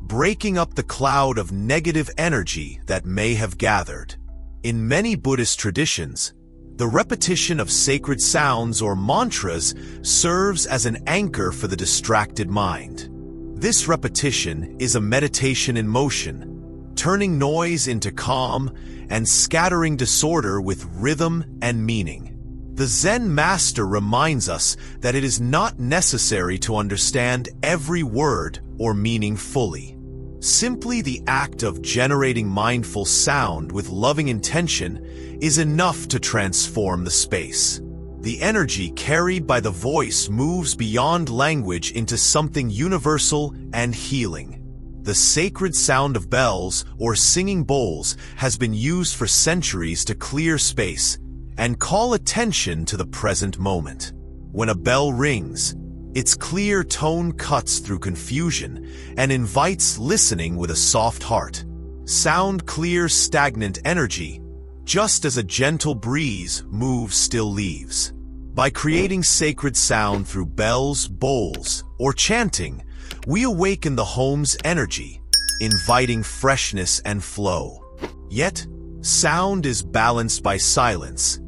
breaking up the cloud of negative energy that may have gathered. In many Buddhist traditions, the repetition of sacred sounds or mantras serves as an anchor for the distracted mind. This repetition is a meditation in motion, turning noise into calm and scattering disorder with rhythm and meaning. The Zen master reminds us that it is not necessary to understand every word or meaning fully. Simply the act of generating mindful sound with loving intention is enough to transform the space. The energy carried by the voice moves beyond language into something universal and healing. The sacred sound of bells or singing bowls has been used for centuries to clear space and call attention to the present moment. When a bell rings, its clear tone cuts through confusion and invites listening with a soft heart. Sound clears stagnant energy, just as a gentle breeze moves still leaves. By creating sacred sound through bells, bowls, or chanting, we awaken the home's energy, inviting freshness and flow. Yet, sound is balanced by silence,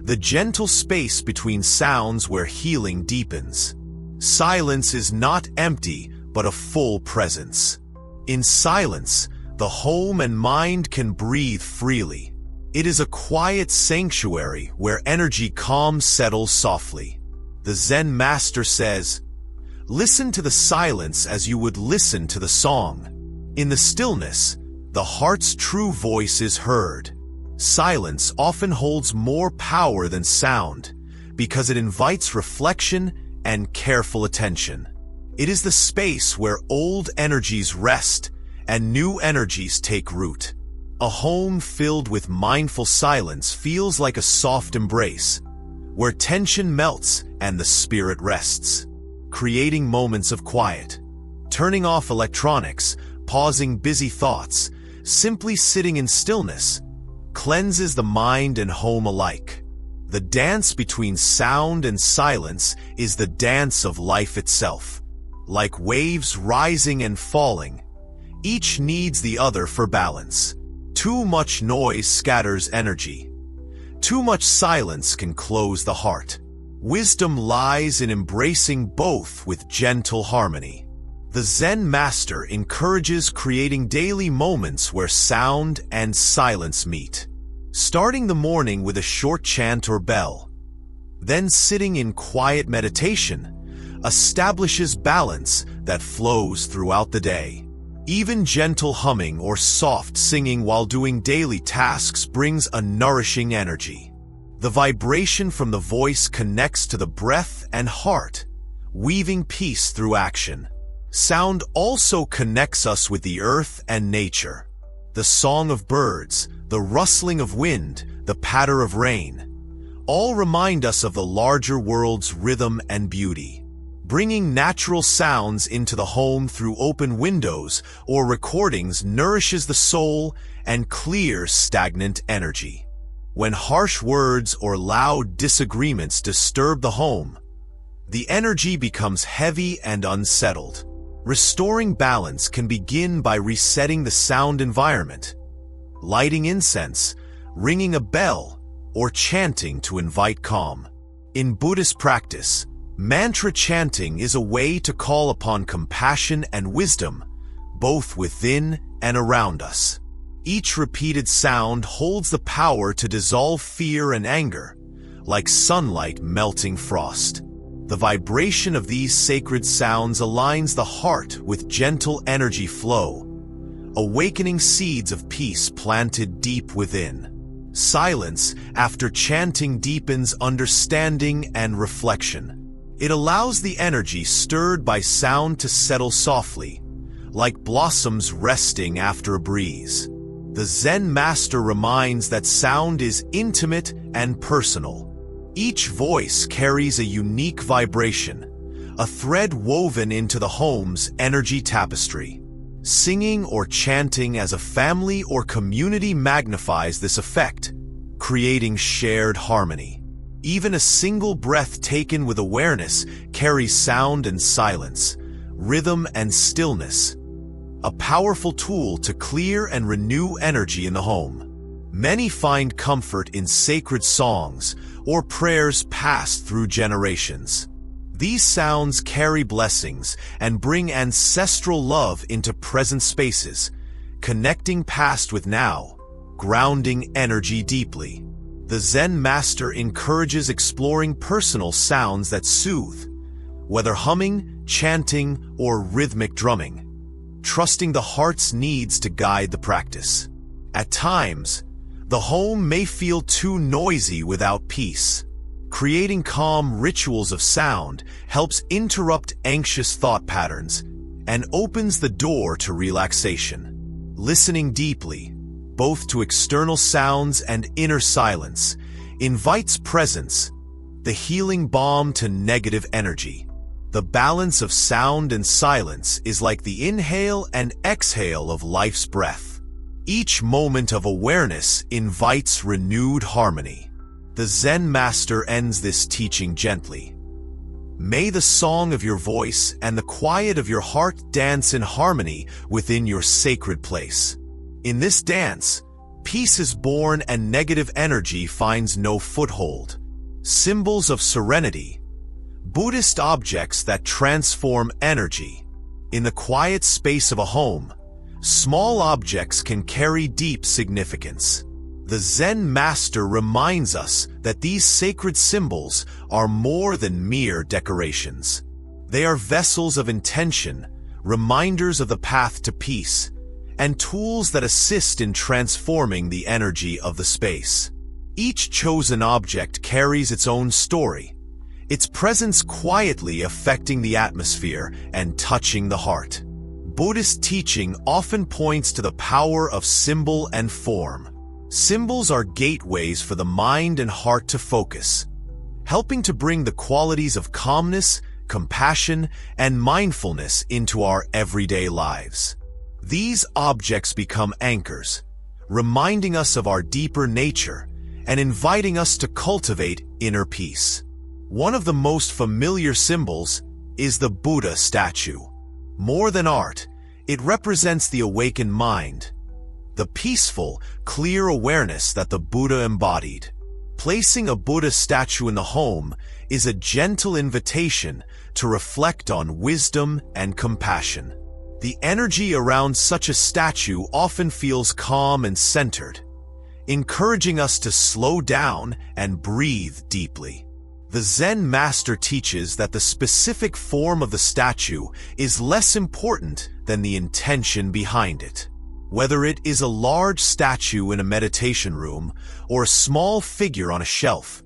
the gentle space between sounds where healing deepens. Silence is not empty, but a full presence. In silence, the home and mind can breathe freely. It is a quiet sanctuary where energy calm settles softly. The Zen master says, "Listen to the silence as you would listen to the song. In the stillness, the heart's true voice is heard." Silence often holds more power than sound because it invites reflection and careful attention. It is the space where old energies rest and new energies take root. A home filled with mindful silence feels like a soft embrace, where tension melts and the spirit rests, creating moments of quiet. Turning off electronics, pausing busy thoughts, simply sitting in stillness, cleanses the mind and home alike. The dance between sound and silence is the dance of life itself. Like waves rising and falling, each needs the other for balance. Too much noise scatters energy. Too much silence can close the heart. Wisdom lies in embracing both with gentle harmony. The Zen master encourages creating daily moments where sound and silence meet. Starting the morning with a short chant or bell, then sitting in quiet meditation, establishes balance that flows throughout the day. Even gentle humming or soft singing while doing daily tasks brings a nourishing energy. The vibration from the voice connects to the breath and heart, weaving peace through action. Sound also connects us with the earth and nature. The song of birds, the rustling of wind, the patter of rain, all remind us of the larger world's rhythm and beauty. Bringing natural sounds into the home through open windows or recordings nourishes the soul and clears stagnant energy. When harsh words or loud disagreements disturb the home, the energy becomes heavy and unsettled. Restoring balance can begin by resetting the sound environment, lighting incense, ringing a bell, or chanting to invite calm. In Buddhist practice, mantra chanting is a way to call upon compassion and wisdom, both within and around us. Each repeated sound holds the power to dissolve fear and anger, like sunlight melting frost. The vibration of these sacred sounds aligns the heart with gentle energy flow, awakening seeds of peace planted deep within. Silence after chanting deepens understanding and reflection. It allows the energy stirred by sound to settle softly, like blossoms resting after a breeze. The Zen master reminds that sound is intimate and personal. Each voice carries a unique vibration, a thread woven into the home's energy tapestry. Singing or chanting as a family or community magnifies this effect, creating shared harmony. Even a single breath taken with awareness carries sound and silence, rhythm and stillness, a powerful tool to clear and renew energy in the home. Many find comfort in sacred songs or prayers passed through generations. These sounds carry blessings and bring ancestral love into present spaces, connecting past with now, grounding energy deeply. The Zen master encourages exploring personal sounds that soothe, whether humming, chanting, or rhythmic drumming, trusting the heart's needs to guide the practice. At times, the home may feel too noisy without peace. Creating calm rituals of sound helps interrupt anxious thought patterns and opens the door to relaxation. Listening deeply, both to external sounds and inner silence, invites presence, the healing balm to negative energy. The balance of sound and silence is like the inhale and exhale of life's breath. Each moment of awareness invites renewed harmony. The Zen master ends this teaching gently. May the song of your voice and the quiet of your heart dance in harmony within your sacred place. In this dance, peace is born and negative energy finds no foothold. Symbols of serenity, Buddhist objects that transform energy. In the quiet space of a home, small objects can carry deep significance. The Zen master reminds us that these sacred symbols are more than mere decorations. They are vessels of intention, reminders of the path to peace, and tools that assist in transforming the energy of the space. Each chosen object carries its own story, its presence quietly affecting the atmosphere and touching the heart. Buddhist teaching often points to the power of symbol and form. Symbols are gateways for the mind and heart to focus, helping to bring the qualities of calmness, compassion, and mindfulness into our everyday lives. These objects become anchors, reminding us of our deeper nature and inviting us to cultivate inner peace. One of the most familiar symbols is the Buddha statue. More than art, it represents the awakened mind, the peaceful, clear awareness that the Buddha embodied. Placing a Buddha statue in the home is a gentle invitation to reflect on wisdom and compassion. The energy around such a statue often feels calm and centered, encouraging us to slow down and breathe deeply. The Zen master teaches that the specific form of the statue is less important than the intention behind it. Whether it is a large statue in a meditation room or a small figure on a shelf,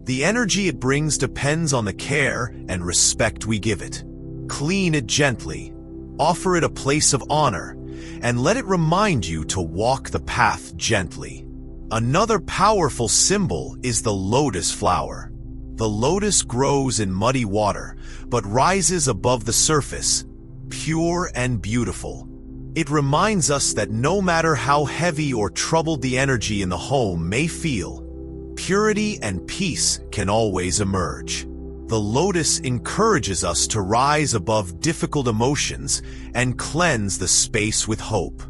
the energy it brings depends on the care and respect we give it. Clean it gently, offer it a place of honor, and let it remind you to walk the path gently. Another powerful symbol is the lotus flower. The lotus grows in muddy water, but rises above the surface, pure and beautiful. It reminds us that no matter how heavy or troubled the energy in the home may feel, purity and peace can always emerge. The lotus encourages us to rise above difficult emotions and cleanse the space with hope.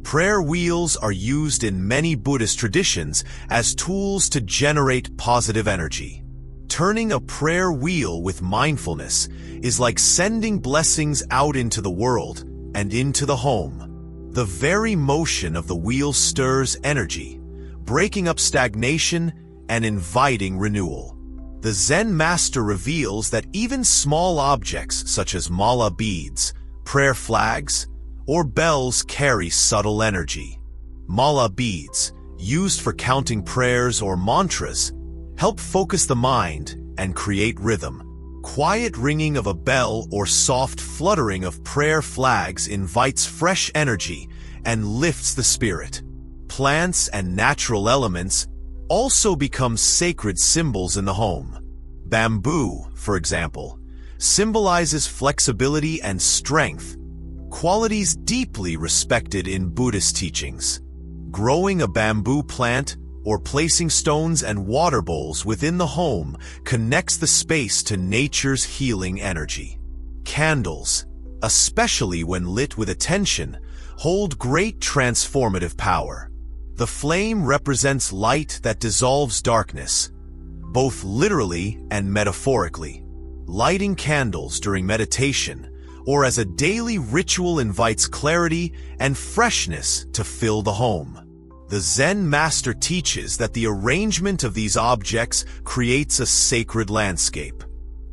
Prayer wheels are used in many Buddhist traditions as tools to generate positive energy. Turning a prayer wheel with mindfulness is like sending blessings out into the world and into the home. The very motion of the wheel stirs energy, breaking up stagnation and inviting renewal. The Zen master reveals that even small objects such as mala beads, prayer flags, or bells carry subtle energy. Mala beads, used for counting prayers or mantras, help focus the mind and create rhythm. Quiet ringing of a bell or soft fluttering of prayer flags invites fresh energy and lifts the spirit. Plants and natural elements also become sacred symbols in the home. Bamboo, for example, symbolizes flexibility and strength, qualities deeply respected in Buddhist teachings. Growing a bamboo plant or placing stones and water bowls within the home connects the space to nature's healing energy. Candles, especially when lit with attention, hold great transformative power. The flame represents light that dissolves darkness, both literally and metaphorically. Lighting candles during meditation or as a daily ritual invites clarity and freshness to fill the home. The Zen master teaches that the arrangement of these objects creates a sacred landscape.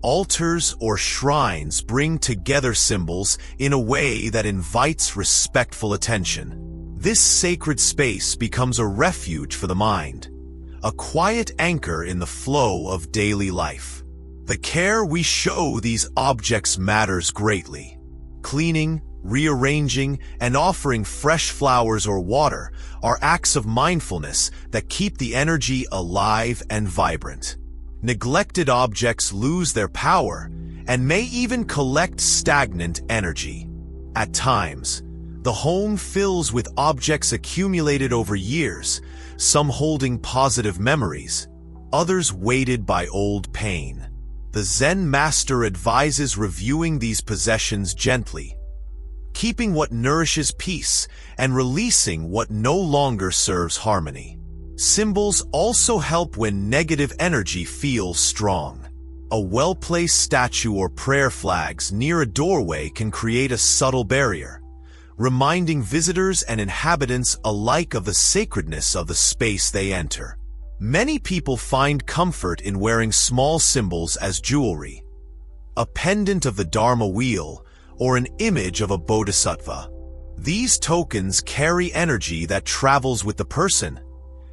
Altars or shrines bring together symbols in a way that invites respectful attention. This sacred space becomes a refuge for the mind, a quiet anchor in the flow of daily life. The care we show these objects matters greatly. Cleaning, rearranging, and offering fresh flowers or water are acts of mindfulness that keep the energy alive and vibrant. Neglected objects lose their power and may even collect stagnant energy. At times, the home fills with objects accumulated over years, some holding positive memories, others weighted by old pain. The Zen master advises reviewing these possessions gently, keeping what nourishes peace and releasing what no longer serves harmony. Symbols also help when negative energy feels strong. A well-placed statue or prayer flags near a doorway can create a subtle barrier, reminding visitors and inhabitants alike of the sacredness of the space they enter. Many people find comfort in wearing small symbols as jewelry, a pendant of the Dharma wheel, or an image of a bodhisattva. These tokens carry energy that travels with the person,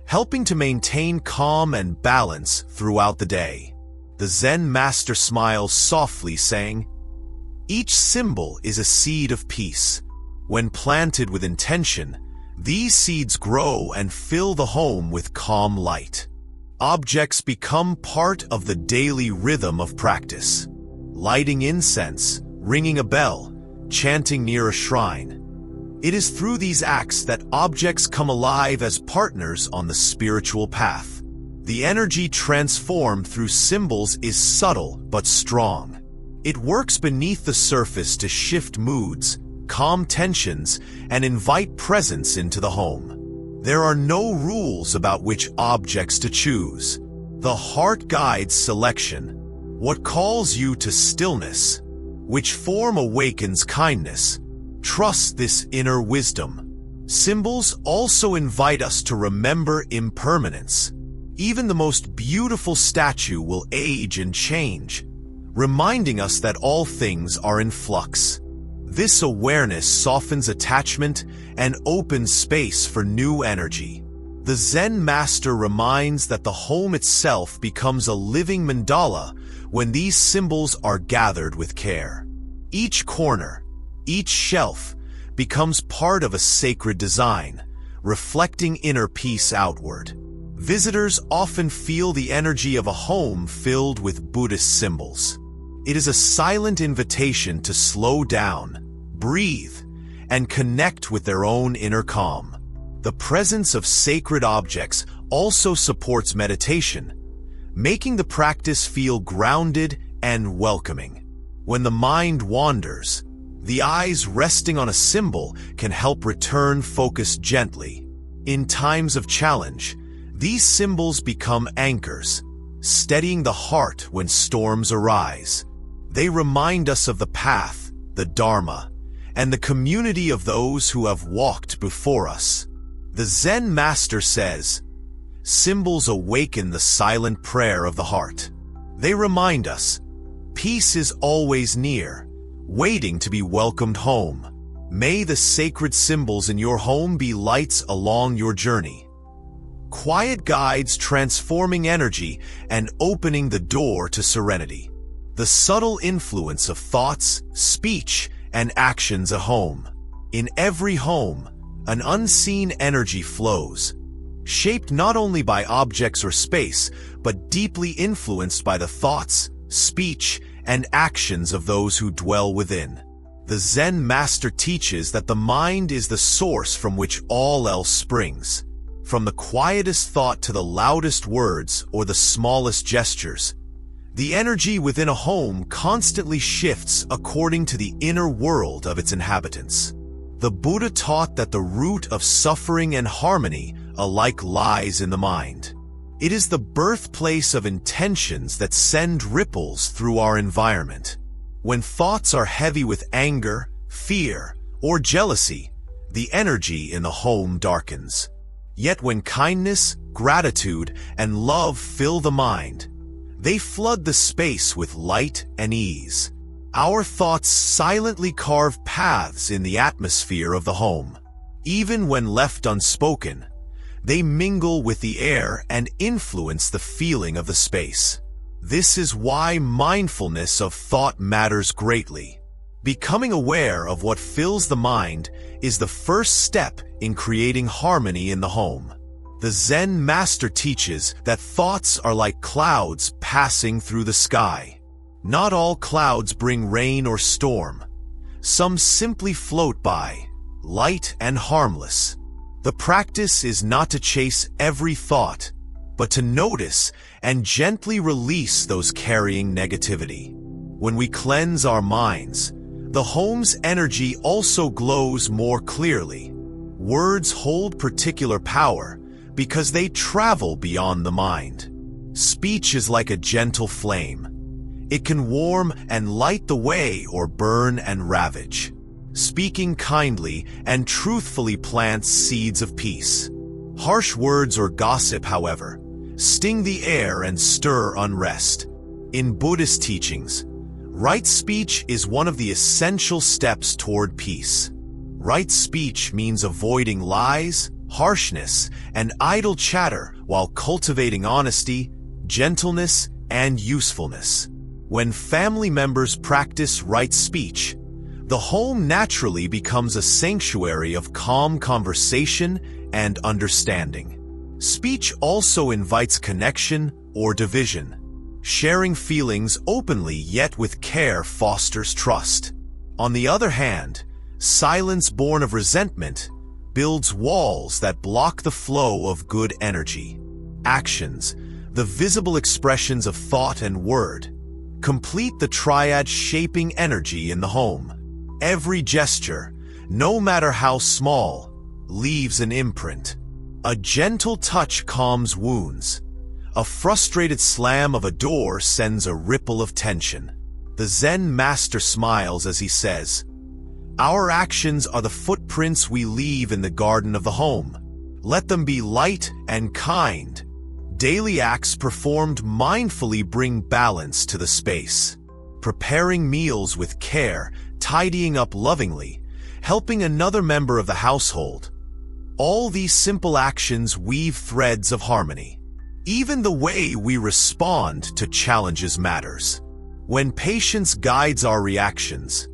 helping to maintain calm and balance throughout the day. The The Zen master smiles softly, saying, "Each symbol is a seed of peace. When planted with intention, these seeds grow and fill the home with calm light. Objects become part of the daily rhythm of practice. Lighting incense, ringing a bell, chanting near a shrine. It is through these acts that objects come alive as partners on the spiritual path. The energy transformed through symbols is subtle but strong. It works beneath the surface to shift moods, calm tensions, and invite presence into the home. There are no rules about which objects to choose. The heart guides selection. What calls you to stillness? Which form awakens kindness? Trust this inner wisdom. Symbols also invite us to remember impermanence. Even the most beautiful statue will age and change, reminding us that all things are in flux. This awareness softens attachment and opens space for new energy. The Zen master reminds that the home itself becomes a living mandala when these symbols are gathered with care. Each corner, each shelf, becomes part of a sacred design, reflecting inner peace outward. Visitors often feel the energy of a home filled with Buddhist symbols. It is a silent invitation to slow down, breathe, and connect with their own inner calm. The presence of sacred objects also supports meditation, making the practice feel grounded and welcoming. When the mind wanders, the eyes resting on a symbol can help return focus gently. In times of challenge, these symbols become anchors, steadying the heart when storms arise. They remind us of the path, the Dharma, and the community of those who have walked before us. The Zen master says, "Symbols awaken the silent prayer of the heart." They remind us, peace is always near, waiting to be welcomed home. May the sacred symbols in your home be lights along your journey. Quiet guides transforming energy and opening the door to serenity. The subtle influence of thoughts, speech, and actions at home. In every home, an unseen energy flows, shaped not only by objects or space, but deeply influenced by the thoughts, speech, and actions of those who dwell within. The Zen master teaches that the mind is the source from which all else springs. From the quietest thought to the loudest words or the smallest gestures, the energy within a home constantly shifts according to the inner world of its inhabitants. The Buddha taught that the root of suffering and harmony alike lies in the mind. It is the birthplace of intentions that send ripples through our environment. When thoughts are heavy with anger, fear, or jealousy, the energy in the home darkens. Yet when kindness, gratitude, and love fill the mind, they flood the space with light and ease. Our thoughts silently carve paths in the atmosphere of the home. Even when left unspoken, they mingle with the air and influence the feeling of the space. This is why mindfulness of thought matters greatly. Becoming aware of what fills the mind is the first step in creating harmony in the home. The Zen master teaches that thoughts are like clouds passing through the sky. Not all clouds bring rain or storm. Some simply float by, light and harmless. The practice is not to chase every thought, but to notice and gently release those carrying negativity. When we cleanse our minds, the home's energy also glows more clearly. Words hold particular power because they travel beyond the mind. Speech is like a gentle flame. It can warm and light the way or burn and ravage. Speaking kindly and truthfully plants seeds of peace. Harsh words or gossip, however, sting the air and stir unrest. In Buddhist teachings, right speech is one of the essential steps toward peace. Right speech means avoiding lies, harshness, and idle chatter while cultivating honesty, gentleness, and usefulness. When family members practice right speech, the home naturally becomes a sanctuary of calm conversation and understanding. Speech also invites connection or division. Sharing feelings openly yet with care fosters trust. On the other hand, silence born of resentment builds walls that block the flow of good energy. Actions, the visible expressions of thought and word, complete the triad shaping energy in the home. Every gesture, no matter how small, leaves an imprint. A gentle touch calms wounds. A frustrated slam of a door sends a ripple of tension. The Zen master smiles as he says, "Our actions are the footprints we leave in the garden of the home. Let them be light and kind." Daily acts performed mindfully bring balance to the space. Preparing meals with care, tidying up lovingly, helping another member of the household. All these simple actions weave threads of harmony. Even the way we respond to challenges matters. When patience guides our reactions,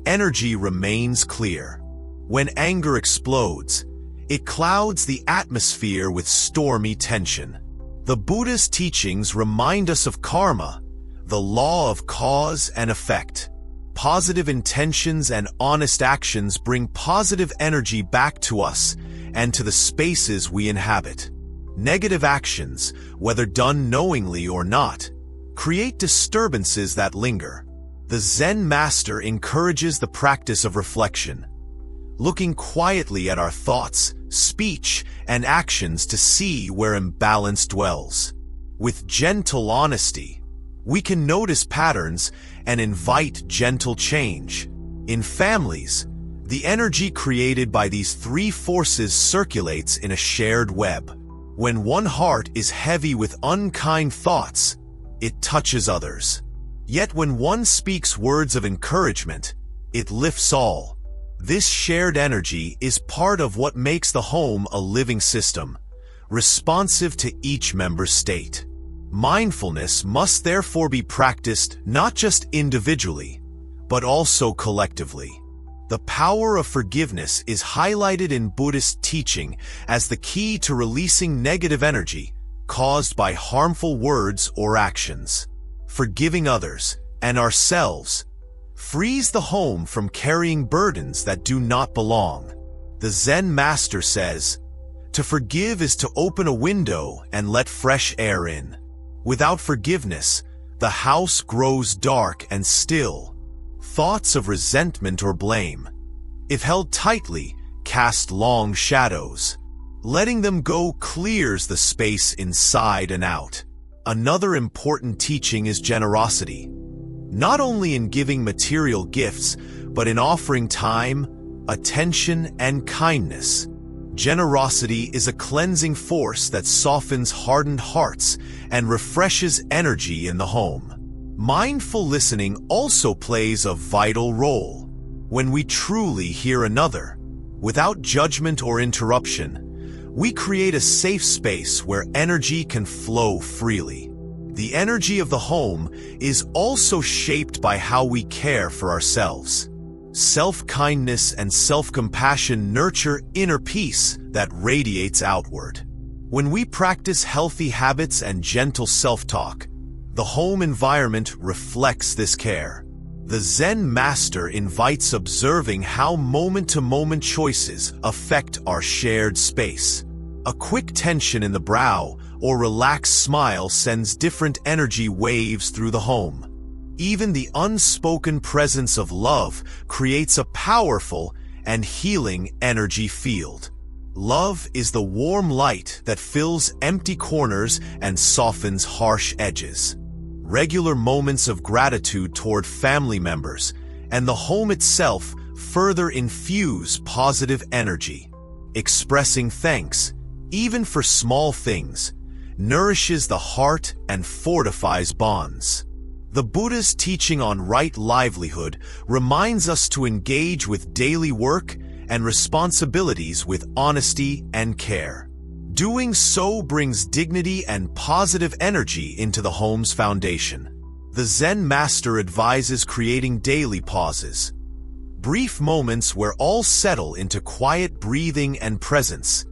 energy remains clear. When anger explodes, it clouds the atmosphere with stormy tension. The Buddhist teachings remind us of karma, the law of cause and effect. Positive intentions and honest actions bring positive energy back to us and to the spaces we inhabit. Negative actions, whether done knowingly or not, create disturbances that linger. The Zen master encourages the practice of reflection, looking quietly at our thoughts, speech, and actions to see where imbalance dwells. With gentle honesty, we can notice patterns and invite gentle change. In families, the energy created by these three forces circulates in a shared web. When one heart is heavy with unkind thoughts, it touches others. Yet when one speaks words of encouragement, it lifts all. This shared energy is part of what makes the home a living system, responsive to each member's state. Mindfulness must therefore be practiced not just individually, but also collectively. The power of forgiveness is highlighted in Buddhist teaching as the key to releasing negative energy caused by harmful words or actions. Forgiving others and ourselves frees the home from carrying burdens that do not belong. The Zen master says, "To forgive is to open a window and let fresh air in." Without forgiveness, the house grows dark and still. Thoughts of resentment or blame, if held tightly, cast long shadows. Letting them go clears the space inside and out. Another important teaching is generosity, not only in giving material gifts, but in offering time, attention, and kindness. Generosity is a cleansing force that softens hardened hearts and refreshes energy in the home. Mindful listening also plays a vital role. When we truly hear another, without judgment or interruption, we create a safe space where energy can flow freely. The energy of the home is also shaped by how we care for ourselves. Self-kindness and self-compassion nurture inner peace that radiates outward. When we practice healthy habits and gentle self-talk, the home environment reflects this care. The Zen master invites observing how moment-to-moment choices affect our shared space. A quick tension in the brow or relaxed smile sends different energy waves through the home. Even the unspoken presence of love creates a powerful and healing energy field. Love is the warm light that fills empty corners and softens harsh edges. Regular moments of gratitude toward family members and the home itself further infuse positive energy. Expressing thanks, even for small things, nourishes the heart and fortifies bonds. The Buddha's teaching on right livelihood reminds us to engage with daily work and responsibilities with honesty and care. Doing so brings dignity and positive energy into the home's foundation. The Zen master advises creating daily pauses, brief moments where all settle into quiet breathing and presence,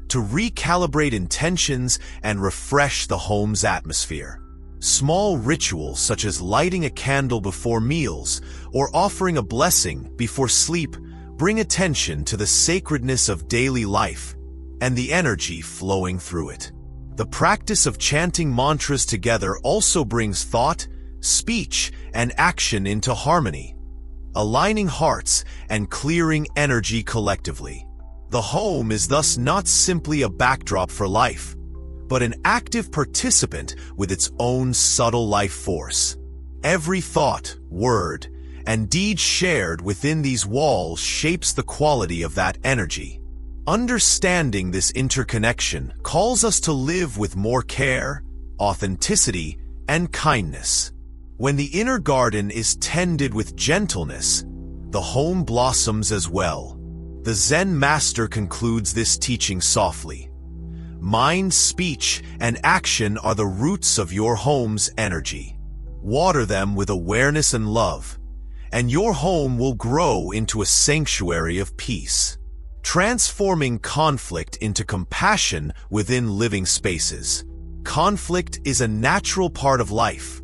to recalibrate intentions and refresh the home's atmosphere. Small rituals such as lighting a candle before meals or offering a blessing before sleep bring attention to the sacredness of daily life and the energy flowing through it. The practice of chanting mantras together also brings thought, speech, and action into harmony, aligning hearts and clearing energy collectively. The home is thus not simply a backdrop for life, but an active participant with its own subtle life force. Every thought, word, and deed shared within these walls shapes the quality of that energy. Understanding this interconnection calls us to live with more care, authenticity, and kindness. When the inner garden is tended with gentleness, the home blossoms as well. The Zen master concludes this teaching softly. Mind, speech, and action are the roots of your home's energy. Water them with awareness and love, and your home will grow into a sanctuary of peace. Transforming conflict into compassion within living spaces. Conflict is a natural part of life,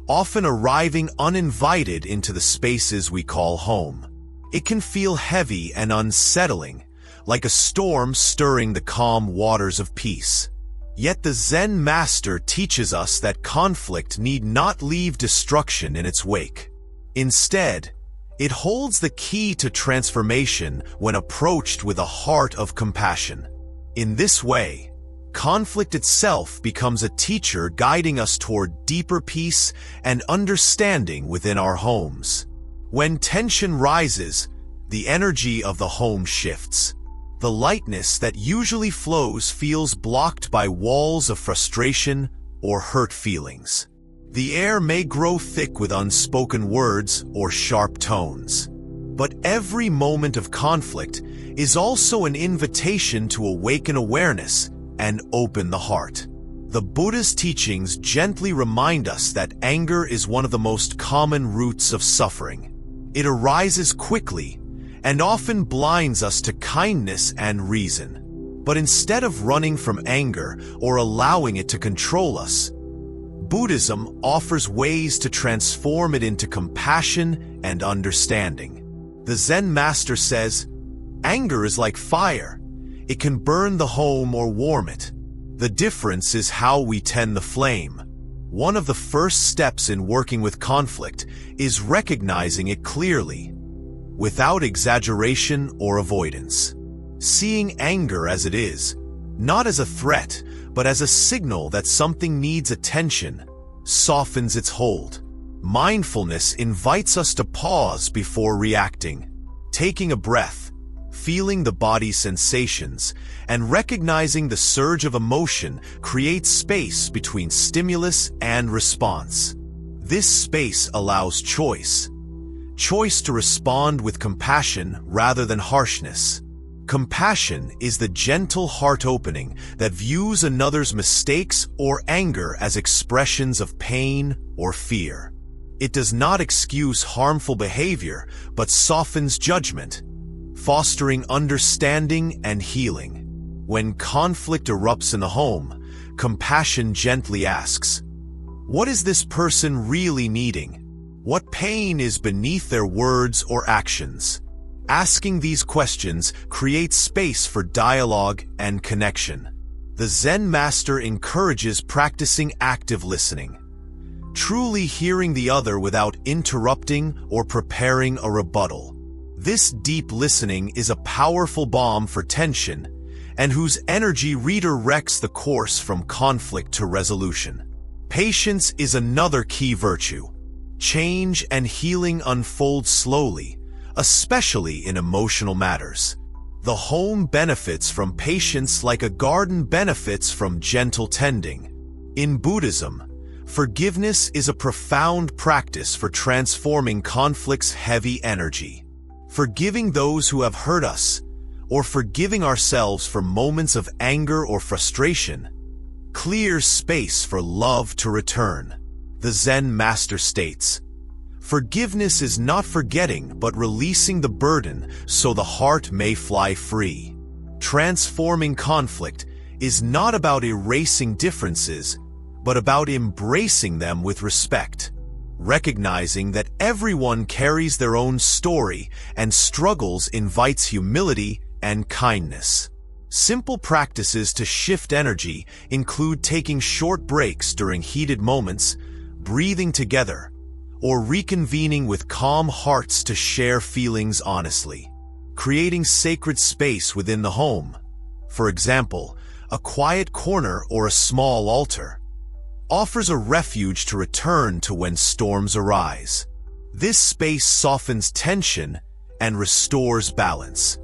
often arriving uninvited into the spaces we call home. It can feel heavy and unsettling, like a storm stirring the calm waters of peace. Yet the Zen master teaches us that conflict need not leave destruction in its wake. Instead, it holds the key to transformation when approached with a heart of compassion. In this way, conflict itself becomes a teacher guiding us toward deeper peace and understanding within our homes. When tension rises, the energy of the home shifts. The lightness that usually flows feels blocked by walls of frustration or hurt feelings. The air may grow thick with unspoken words or sharp tones. But every moment of conflict is also an invitation to awaken awareness and open the heart. The Buddhist teachings gently remind us that anger is one of the most common roots of suffering. It arises quickly and often blinds us to kindness and reason. But instead of running from anger or allowing it to control us, Buddhism offers ways to transform it into compassion and understanding. The Zen master says, anger is like fire. It can burn the home or warm it. The difference is how we tend the flame. One of the first steps in working with conflict is recognizing it clearly, without exaggeration or avoidance. Seeing anger as it is, not as a threat, but as a signal that something needs attention, softens its hold. Mindfulness invites us to pause before reacting, taking a breath, feeling the body's sensations, and recognizing the surge of emotion creates space between stimulus and response. This space allows choice to respond with compassion rather than harshness. Compassion is the gentle heart opening that views another's mistakes or anger as expressions of pain or fear. It does not excuse harmful behavior, but softens judgment, fostering understanding and healing. When conflict erupts in the home, compassion gently asks, what is this person really needing? What pain is beneath their words or actions? Asking these questions creates space for dialogue and connection. The Zen master encourages practicing active listening, truly hearing the other without interrupting or preparing a rebuttal. This deep listening is a powerful balm for tension, and whose energy redirects the course from conflict to resolution. Patience is another key virtue. Change and healing unfold slowly, especially in emotional matters. The home benefits from patience like a garden benefits from gentle tending. In Buddhism, forgiveness is a profound practice for transforming conflict's heavy energy. Forgiving those who have hurt us, or forgiving ourselves for moments of anger or frustration, clears space for love to return. The Zen master states, "Forgiveness is not forgetting but releasing the burden so the heart may fly free." Transforming conflict is not about erasing differences, but about embracing them with respect, recognizing that everyone carries their own story and struggles invites humility and kindness. Simple practices to shift energy include taking short breaks during heated moments, breathing together, or reconvening with calm hearts to share feelings honestly. Creating sacred space within the home, for example, a quiet corner or a small altar, offers a refuge to return to when storms arise. This space softens tension and restores balance.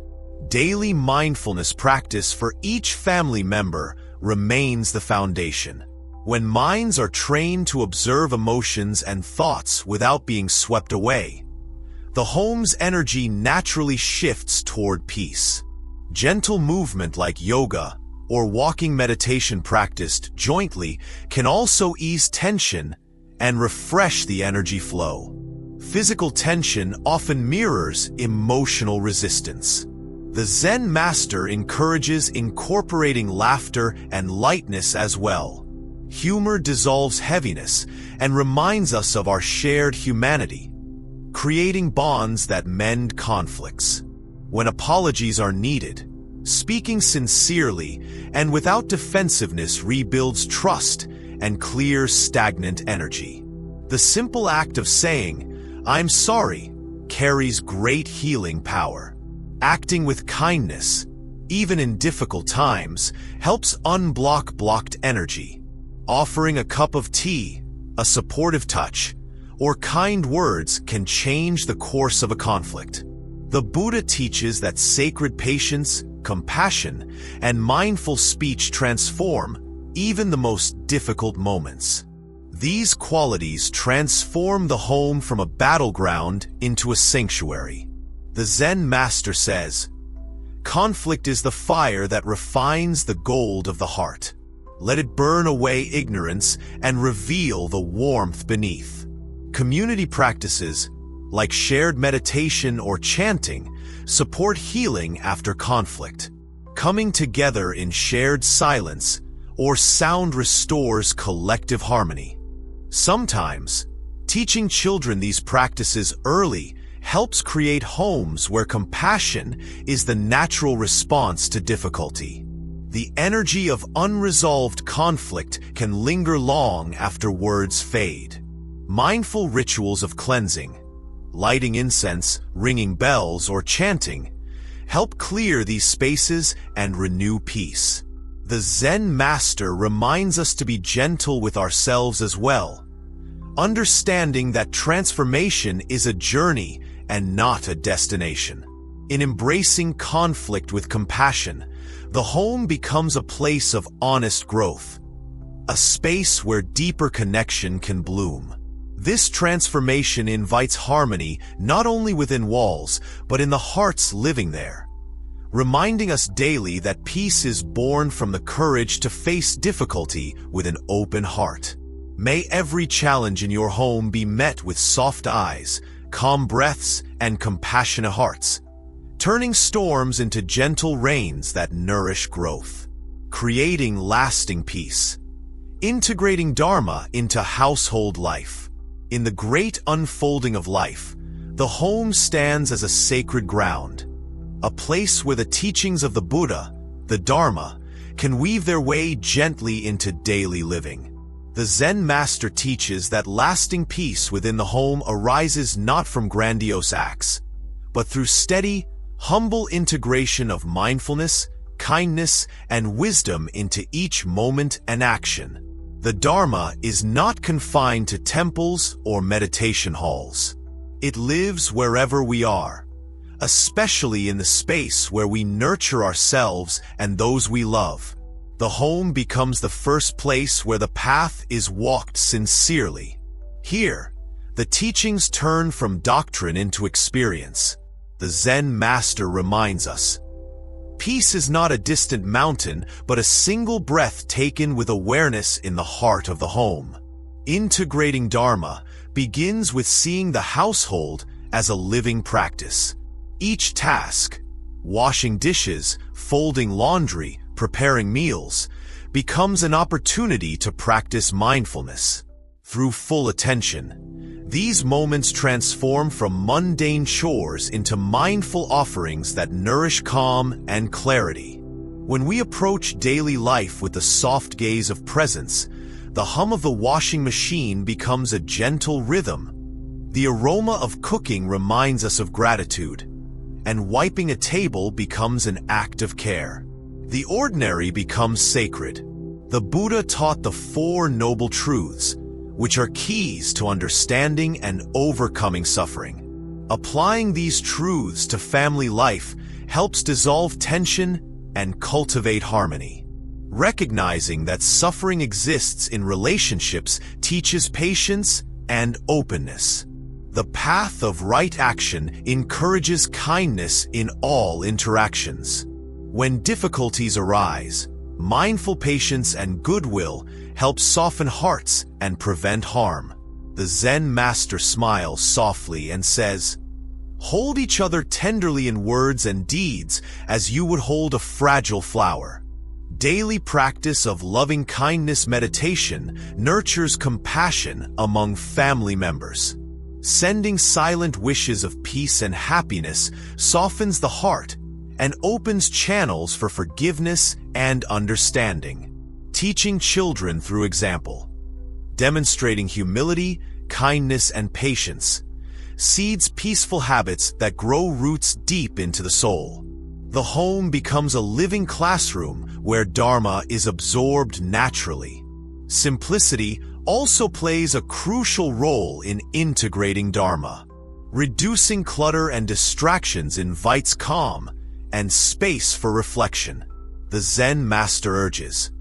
Daily mindfulness practice for each family member remains the foundation. When minds are trained to observe emotions and thoughts without being swept away, the home's energy naturally shifts toward peace. Gentle movement like yoga or walking meditation practiced jointly can also ease tension and refresh the energy flow. Physical tension often mirrors emotional resistance. The Zen master encourages incorporating laughter and lightness as well. Humor dissolves heaviness and reminds us of our shared humanity, creating bonds that mend conflicts. When apologies are needed, speaking sincerely and without defensiveness rebuilds trust and clears stagnant energy. The simple act of saying, "I'm sorry," carries great healing power. Acting with kindness, even in difficult times, helps unblock blocked energy. Offering a cup of tea, a supportive touch, or kind words can change the course of a conflict. The Buddha teaches that sacred patience, compassion, and mindful speech transform even the most difficult moments. These qualities transform the home from a battleground into a sanctuary. The Zen master says, "Conflict is the fire that refines the gold of the heart. Let it burn away ignorance and reveal the warmth beneath." Community practices, like shared meditation or chanting, support healing after conflict. Coming together in shared silence or sound restores collective harmony. Sometimes, teaching children these practices early helps create homes where compassion is the natural response to difficulty. The energy of unresolved conflict can linger long after words fade. Mindful rituals of cleansing, lighting incense, ringing bells, or chanting, help clear these spaces and renew peace. The Zen master reminds us to be gentle with ourselves as well, understanding that transformation is a journey and not a destination. In embracing conflict with compassion, the home becomes a place of honest growth, a space where deeper connection can bloom. This transformation invites harmony not only within walls, but in the hearts living there, reminding us daily that peace is born from the courage to face difficulty with an open heart. May every challenge in your home be met with soft eyes, calm breaths, and compassionate hearts, turning storms into gentle rains that nourish growth, creating lasting peace, integrating Dharma into household life. In the great unfolding of life, the home stands as a sacred ground, a place where the teachings of the Buddha, the Dharma, can weave their way gently into daily living. The Zen master teaches that lasting peace within the home arises not from grandiose acts, but through steady, humble integration of mindfulness, kindness, and wisdom into each moment and action. The Dharma is not confined to temples or meditation halls. It lives wherever we are, especially in the space where we nurture ourselves and those we love. The home becomes the first place where the path is walked sincerely. Here, the teachings turn from doctrine into experience. The Zen master reminds us, Peace is not a distant mountain, but a single breath taken with awareness in the heart of the home. Integrating Dharma begins with seeing the household as a living practice. Each task, washing dishes, folding laundry, preparing meals, becomes an opportunity to practice mindfulness. Through full attention, these moments transform from mundane chores into mindful offerings that nourish calm and clarity. When we approach daily life with the soft gaze of presence, the hum of the washing machine becomes a gentle rhythm. The aroma of cooking reminds us of gratitude, and wiping a table becomes an act of care. The ordinary becomes sacred. The Buddha taught the Four Noble Truths, which are keys to understanding and overcoming suffering. Applying these truths to family life helps dissolve tension and cultivate harmony. Recognizing that suffering exists in relationships teaches patience and openness. The path of right action encourages kindness in all interactions. When difficulties arise, mindful patience and goodwill help soften hearts and prevent harm. The Zen master smiles softly and says, "Hold each other tenderly in words and deeds as you would hold a fragile flower." Daily practice of loving-kindness meditation nurtures compassion among family members. Sending silent wishes of peace and happiness softens the heart and opens channels for forgiveness and understanding. Teaching children through example, demonstrating humility, kindness, and patience, seeds peaceful habits that grow roots deep into the soul. The home becomes a living classroom where Dharma is absorbed naturally. Simplicity also plays a crucial role in integrating Dharma. Reducing clutter and distractions invites calm and space for reflection. The Zen master urges,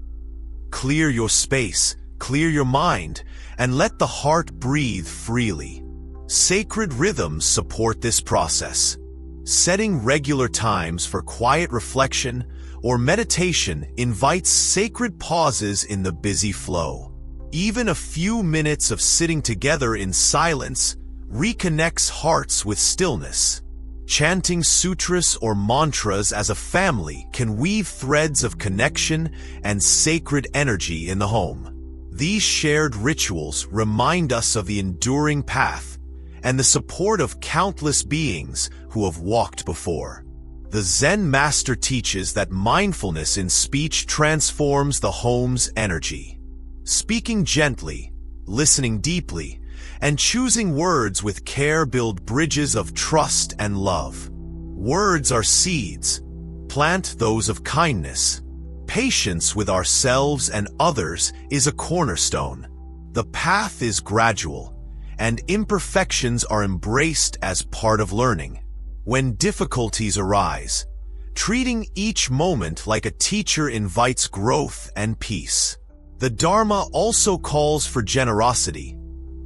"Clear your space, clear your mind, and let the heart breathe freely." Sacred rhythms support this process. Setting regular times for quiet reflection or meditation invites sacred pauses in the busy flow. Even a few minutes of sitting together in silence reconnects hearts with stillness. Chanting sutras or mantras as a family can weave threads of connection and sacred energy in the home. These shared rituals remind us of the enduring path and the support of countless beings who have walked before. The Zen master teaches that mindfulness in speech transforms the home's energy. Speaking gently, listening deeply, and choosing words with care build bridges of trust and love. Words are seeds. Plant those of kindness. Patience with ourselves and others is a cornerstone. The path is gradual, and imperfections are embraced as part of learning. When difficulties arise, treating each moment like a teacher invites growth and peace. The Dharma also calls for generosity,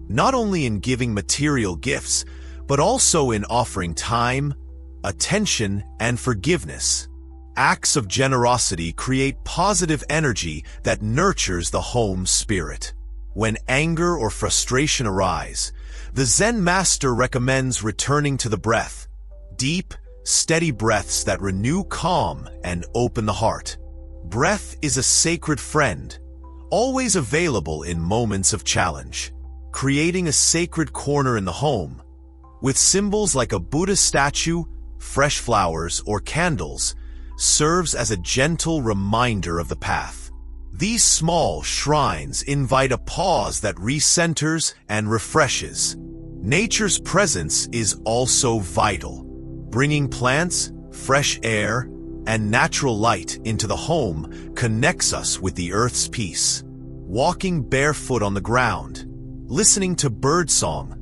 not only in giving material gifts, but also in offering time, attention, and forgiveness. Acts of generosity create positive energy that nurtures the home spirit. When anger or frustration arise, the Zen master recommends returning to the breath, deep, steady breaths that renew calm and open the heart. Breath is a sacred friend, always available in moments of challenge. Creating a sacred corner in the home, with symbols like a Buddha statue, fresh flowers, or candles, serves as a gentle reminder of the path. These small shrines invite a pause that recenters and refreshes. Nature's presence is also vital. Bringing plants, fresh air, and natural light into the home connects us with the earth's peace. Walking barefoot on the ground, listening to birdsong,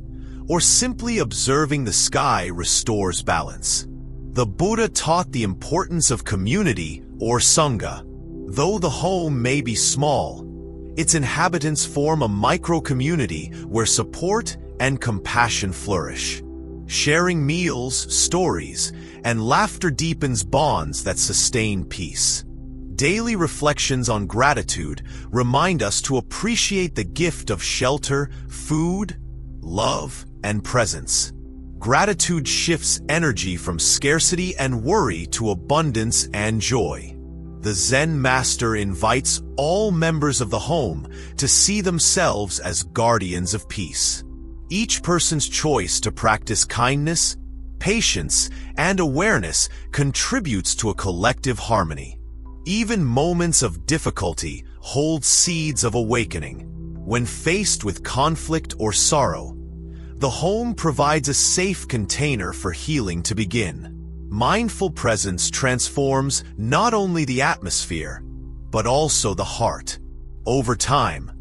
or simply observing the sky restores balance. The Buddha taught the importance of community or sangha. Though the home may be small, its inhabitants form a micro-community where support and compassion flourish. Sharing meals, stories, and laughter deepens bonds that sustain peace. Daily reflections on gratitude remind us to appreciate the gift of shelter, food, love, and presence. Gratitude shifts energy from scarcity and worry to abundance and joy. The Zen master invites all members of the home to see themselves as guardians of peace. Each person's choice to practice kindness, patience, and awareness contributes to a collective harmony. Even moments of difficulty hold seeds of awakening. When faced with conflict or sorrow, the home provides a safe container for healing to begin. Mindful presence transforms not only the atmosphere, but also the heart. Over time,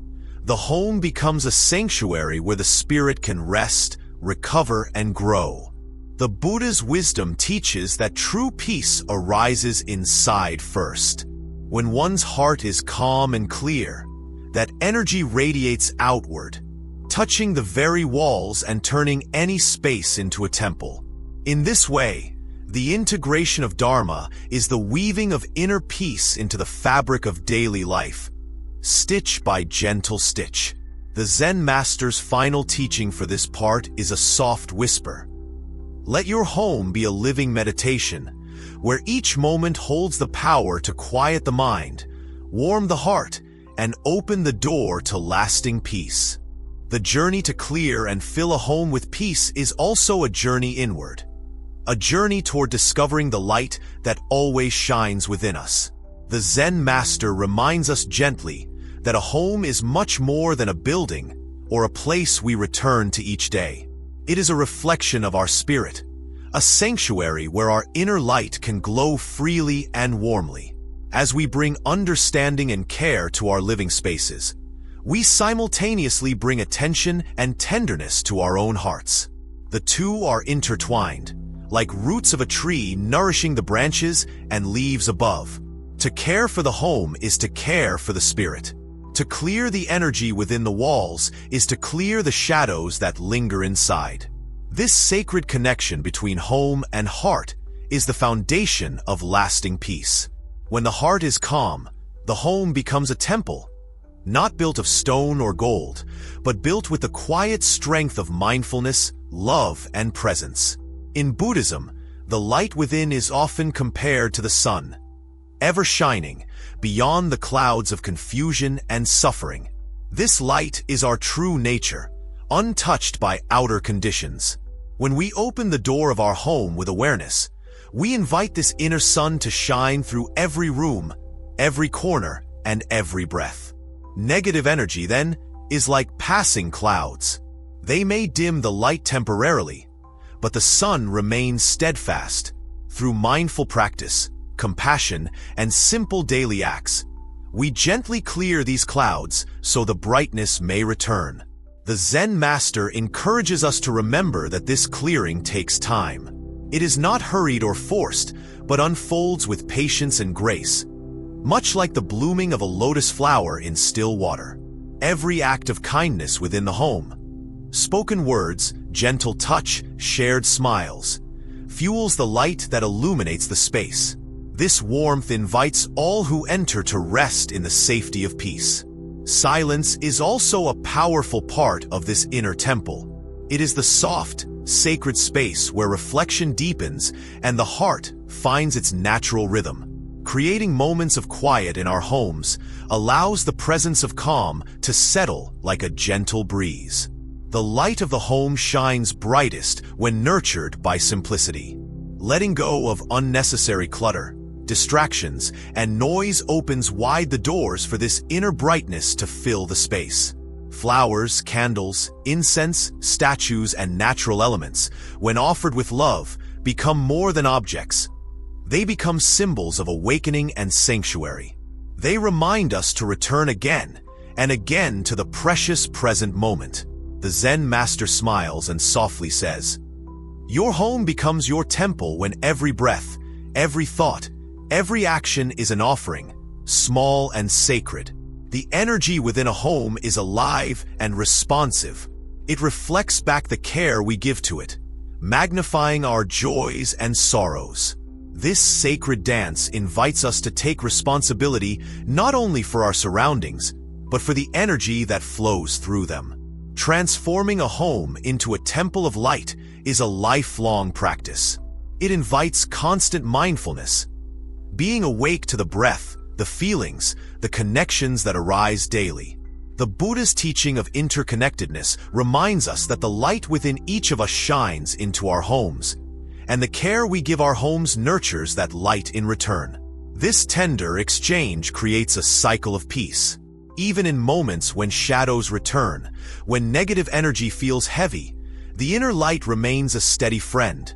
the home becomes a sanctuary where the spirit can rest, recover, and grow. The Buddha's wisdom teaches that true peace arises inside first. When one's heart is calm and clear, that energy radiates outward, touching the very walls and turning any space into a temple. In this way, the integration of Dharma is the weaving of inner peace into the fabric of daily life, stitch by gentle stitch. The Zen master's final teaching for this part is a soft whisper. Let your home be a living meditation, where each moment holds the power to quiet the mind, warm the heart, and open the door to lasting peace. The journey to clear and fill a home with peace is also a journey inward, a journey toward discovering the light that always shines within us. The Zen master reminds us gently that a home is much more than a building or a place we return to each day. It is a reflection of our spirit, a sanctuary where our inner light can glow freely and warmly. As we bring understanding and care to our living spaces, we simultaneously bring attention and tenderness to our own hearts. The two are intertwined, like roots of a tree nourishing the branches and leaves above. To care for the home is to care for the spirit. To clear the energy within the walls is to clear the shadows that linger inside. This sacred connection between home and heart is the foundation of lasting peace. When the heart is calm, the home becomes a temple, not built of stone or gold, but built with the quiet strength of mindfulness, love, and presence. In Buddhism, the light within is often compared to the sun, ever shining beyond the clouds of confusion and suffering. This light is our true nature, untouched by outer conditions. When we open the door of our home with awareness, we invite this inner sun to shine through every room, every corner, and every breath. Negative energy, then, is like passing clouds. They may dim the light temporarily, but the sun remains steadfast. Through mindful practice, compassion, and simple daily acts, we gently clear these clouds so the brightness may return. The Zen master encourages us to remember that this clearing takes time. It is not hurried or forced, but unfolds with patience and grace, much like the blooming of a lotus flower in still water. Every act of kindness within the home, spoken words, gentle touch, shared smiles, fuels the light that illuminates the space. This warmth invites all who enter to rest in the safety of peace. Silence is also a powerful part of this inner temple. It is the soft, sacred space where reflection deepens and the heart finds its natural rhythm. Creating moments of quiet in our homes allows the presence of calm to settle like a gentle breeze. The light of the home shines brightest when nurtured by simplicity. Letting go of unnecessary clutter, distractions, and noise opens wide the doors for this inner brightness to fill the space. Flowers, candles, incense, statues, and natural elements, when offered with love, become more than objects. They become symbols of awakening and sanctuary. They remind us to return again and again to the precious present moment. The Zen master smiles and softly says, "Your home becomes your temple when every breath, every thought, every action is an offering, small and sacred." The energy within a home is alive and responsive. It reflects back the care we give to it, magnifying our joys and sorrows. This sacred dance invites us to take responsibility not only for our surroundings, but for the energy that flows through them. Transforming a home into a temple of light is a lifelong practice. It invites constant mindfulness, being awake to the breath, the feelings, the connections that arise daily. The Buddhist teaching of interconnectedness reminds us that the light within each of us shines into our homes, and the care we give our homes nurtures that light in return. This tender exchange creates a cycle of peace. Even in moments when shadows return, when negative energy feels heavy, the inner light remains a steady friend,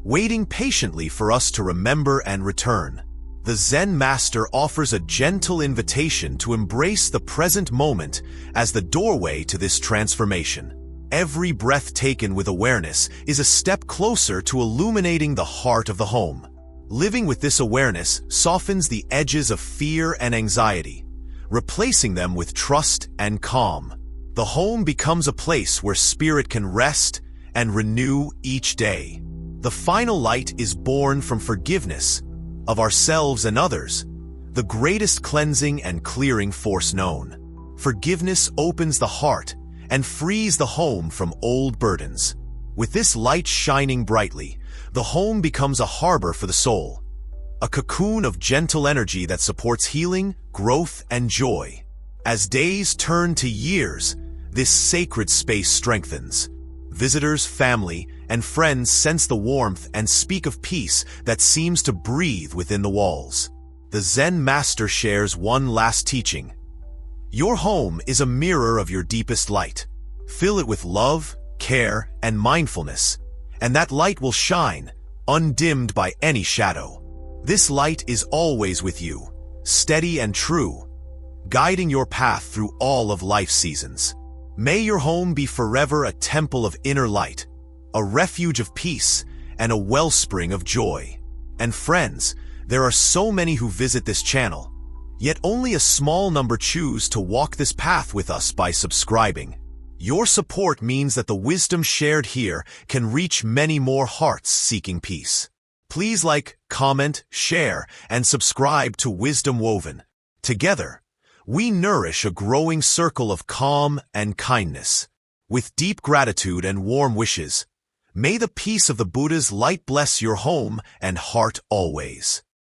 waiting patiently for us to remember and return. The Zen master offers a gentle invitation to embrace the present moment as the doorway to this transformation. Every breath taken with awareness is a step closer to illuminating the heart of the home. Living with this awareness softens the edges of fear and anxiety, replacing them with trust and calm. The home becomes a place where spirit can rest and renew each day. The final light is born from forgiveness of ourselves and others, the greatest cleansing and clearing force known. Forgiveness opens the heart and frees the home from old burdens. With this light shining brightly, the home becomes a harbor for the soul, a cocoon of gentle energy that supports healing, growth, and joy. As days turn to years, this sacred space strengthens. Visitors, family, and friends sense the warmth and speak of peace that seems to breathe within the walls. The Zen master shares one last teaching. Your home is a mirror of your deepest light. Fill it with love, care, and mindfulness, and that light will shine, undimmed by any shadow. This light is always with you, steady and true, guiding your path through all of life's seasons. May your home be forever a temple of inner light, a refuge of peace, and a wellspring of joy. And friends, there are so many who visit this channel, yet only a small number choose to walk this path with us by subscribing. Your support means that the wisdom shared here can reach many more hearts seeking peace. Please like, comment, share, and subscribe to Wisdom Woven. Together, we nourish a growing circle of calm and kindness. With deep gratitude and warm wishes, may the peace of the Buddha's light bless your home and heart always.